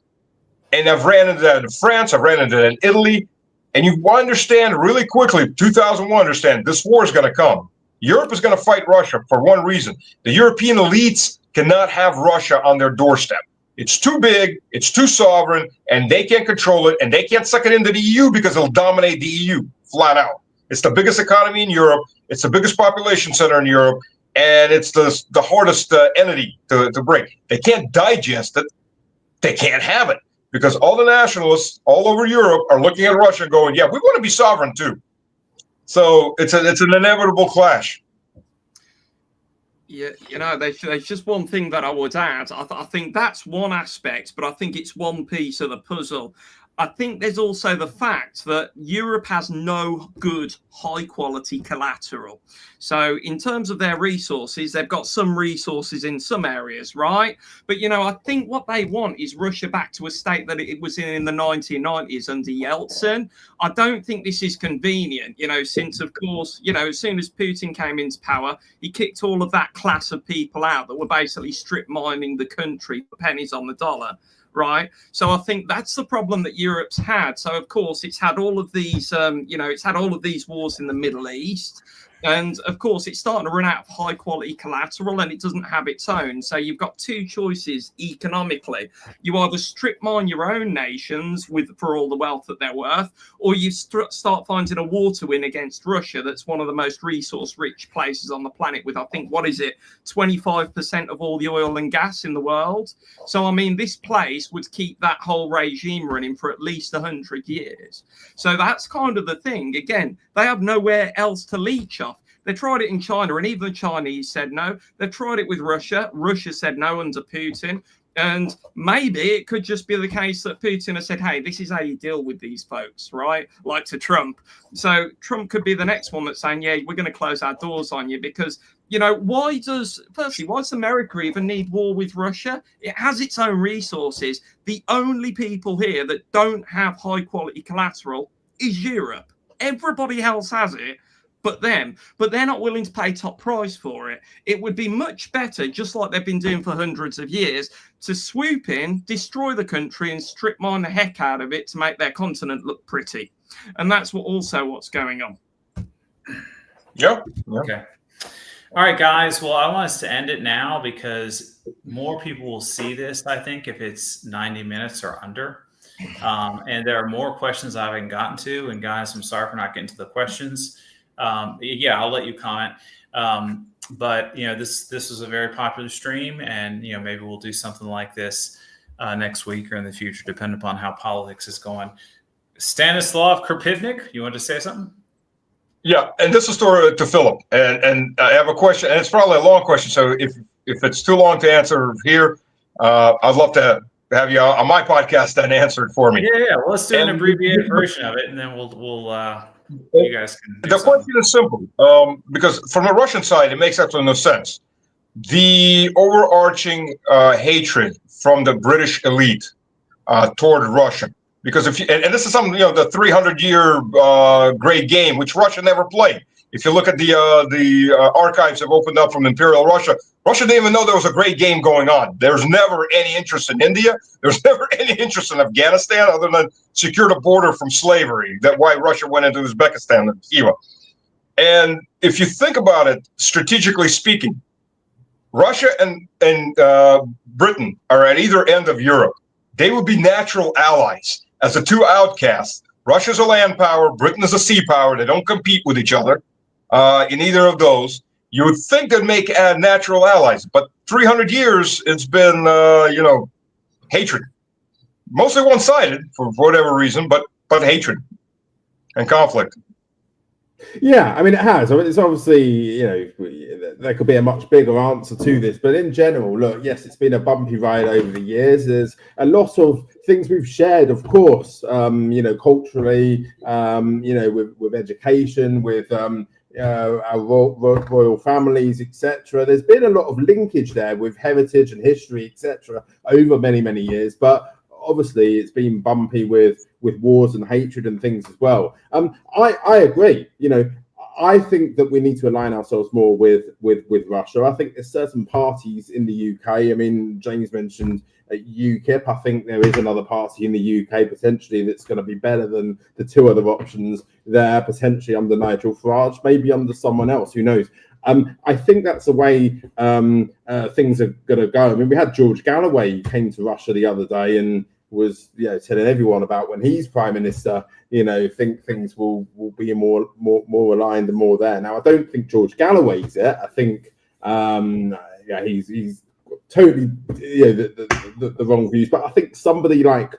And I've ran into that in France. I've ran into that in Italy. And you understand really quickly, 2001, understand this war is going to come. Europe is going to fight Russia for one reason. The European elites cannot have Russia on their doorstep. It's too big, it's too sovereign, and they can't control it, and they can't suck it into the EU because it'll dominate the EU flat out. It's the biggest economy in Europe. It's the biggest population center in Europe, and it's the hardest entity to break. They can't digest it. They can't have it because all the nationalists all over Europe are looking at Russia going, yeah, we want to be sovereign too. So it's an inevitable clash. Yeah, there's just one thing that I would add. I think that's one aspect, but I think it's one piece of the puzzle. I think there's also the fact that Europe has no good, high-quality collateral. So in terms of their resources, they've got some resources in some areas, right? But, I think what they want is Russia back to a state that it was in the 1990s under Yeltsin. I don't think this is convenient, since, of course, as soon as Putin came into power, he kicked all of that class of people out that were basically strip mining the country for pennies on the dollar. Right. So I think that's the problem that Europe's had. So, of course, it's had all of these, it's had all of these wars in the Middle East. And, of course, it's starting to run out of high quality collateral and it doesn't have its own. So you've got two choices economically. You either strip mine your own nations for all the wealth that they're worth, or you start finding a war to win against Russia. That's one of the most resource rich places on the planet with, I think, 25% of all the oil and gas in the world. So, I mean, this place would keep that whole regime running for at least 100 years. So that's kind of the thing. Again, they have nowhere else to leech off. They tried it in China, and even the Chinese said no. They've tried it with Russia. Russia said no under Putin. And maybe it could just be the case that Putin has said, hey, this is how you deal with these folks, right? Like to Trump. So Trump could be the next one that's saying, yeah, we're going to close our doors on you because, why does America even need war with Russia? It has its own resources. The only people here that don't have high quality collateral is Europe. Everybody else has it. But they're not willing to pay top price for it. It would be much better, just like they've been doing for hundreds of years, to swoop in, destroy the country and strip mine the heck out of it to make their continent look pretty. And that's what's going on. Yep. Okay. All right, guys. Well, I want us to end it now because more people will see this, I think, if it's 90 minutes or under. And there are more questions I haven't gotten to. And guys, I'm sorry for not getting to the questions. Yeah, I'll let you comment. But this was a very popular stream, and maybe we'll do something like this next week or in the future, depending upon how politics is going. Stanislav Krupivnik, you want to say something? Yeah, and this is to Philip, and I have a question, and it's probably a long question. So if it's too long to answer here, I'd love to have you on my podcast and answer it for me. Yeah. Well, let's do an abbreviated version of it, and then we'll you guys can. The question is simple, because from the Russian side, it makes absolutely no sense. The overarching hatred from the British elite toward Russia. Because if you, and this is something, the 300-year great game, which Russia never played. If you look at the archives that have opened up from Imperial Russia, Russia didn't even know there was a great game going on. There's never any interest in India. There's never any interest in Afghanistan other than secure the border from slavery. That's why Russia went into Uzbekistan and Khiva. And if you think about it, strategically speaking, Russia and Britain are at either end of Europe. They would be natural allies. As the two outcasts, Russia's a land power, Britain is a sea power. They don't compete with each other in either of those. You would think they'd make natural allies, but 300 years, it's been, hatred. Mostly one-sided for whatever reason, but hatred and conflict. Yeah, I mean, it has. I mean, it's obviously, there could be a much bigger answer to this. But in general, look, yes, it's been a bumpy ride over the years. There's a lot of things we've shared, of course, culturally, with education, with our royal families, etc. There's been a lot of linkage there with heritage and history, etc. over many, many years. But obviously, it's been bumpy with wars and hatred and things as well. I agree. I think that we need to align ourselves more with Russia. I think there's certain parties in the UK. I mean, James mentioned UKIP. I think there is another party in the UK potentially that's going to be better than the two other options there, potentially under Nigel Farage, maybe under someone else. Who knows? I think that's the way things are going to go. I mean, we had George Galloway. He came to Russia the other day and was telling everyone about when he's prime minister. Think things will be more aligned and more there. Now, I don't think George Galloway's it. I think he's totally the wrong views. But I think somebody like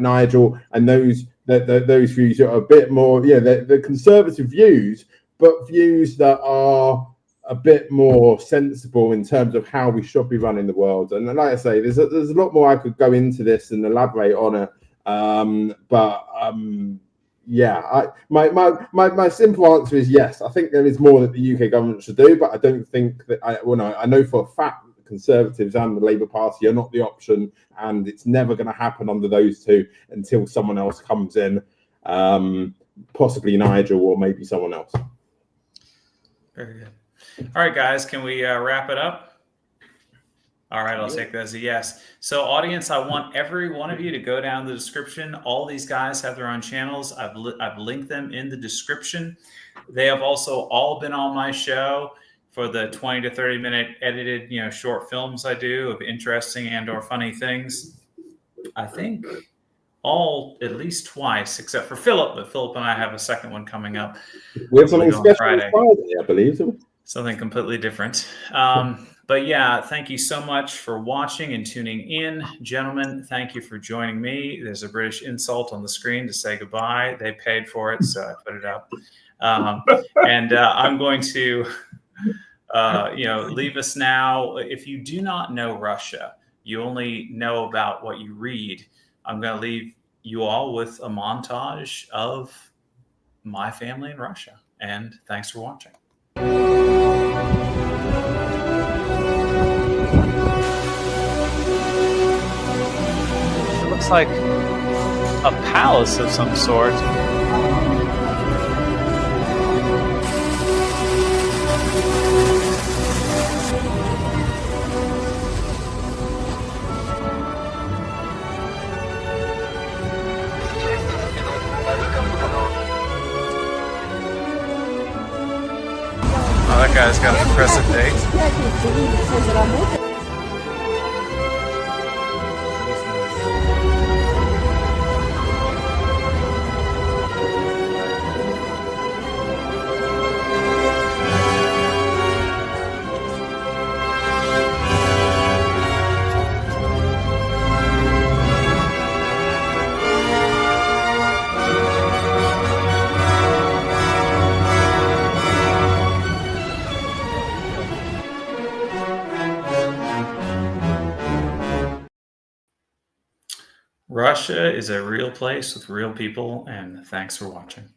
Nigel and those views are a bit more the conservative views, but views that are a bit more sensible in terms of how we should be running the world. And like I say, there's a lot more I could go into this and elaborate on it. My simple answer is yes. I think there is more that the UK government should do, but I don't think that I know for a fact that the Conservatives and the Labour Party are not the option, and it's never going to happen under those two until someone else comes in, possibly Nigel or maybe someone else. Very good. All right, guys, can we wrap it up? All right, I'll take that as a yes. So, audience, I want every one of you to go down the description. All these guys have their own channels. I've linked them in the description. They have also all been on my show for the 20 to 30 minute edited, short films I do of interesting and or funny things. I think all at least twice, except for Philip. But Philip and I have a second one coming up. We have something special on Friday, I believe. Something completely different. But yeah, thank you so much for watching and tuning in. Gentlemen, thank you for joining me. There's a British insult on the screen to say goodbye. They paid for it, so I put it up. I'm going to, leave us now. If you do not know Russia, you only know about what you read. I'm going to leave you all with a montage of my family in Russia. And thanks for watching. It looks like a palace of some sort. Oh, that guy's got present date. Russia is a real place with real people, and thanks for watching.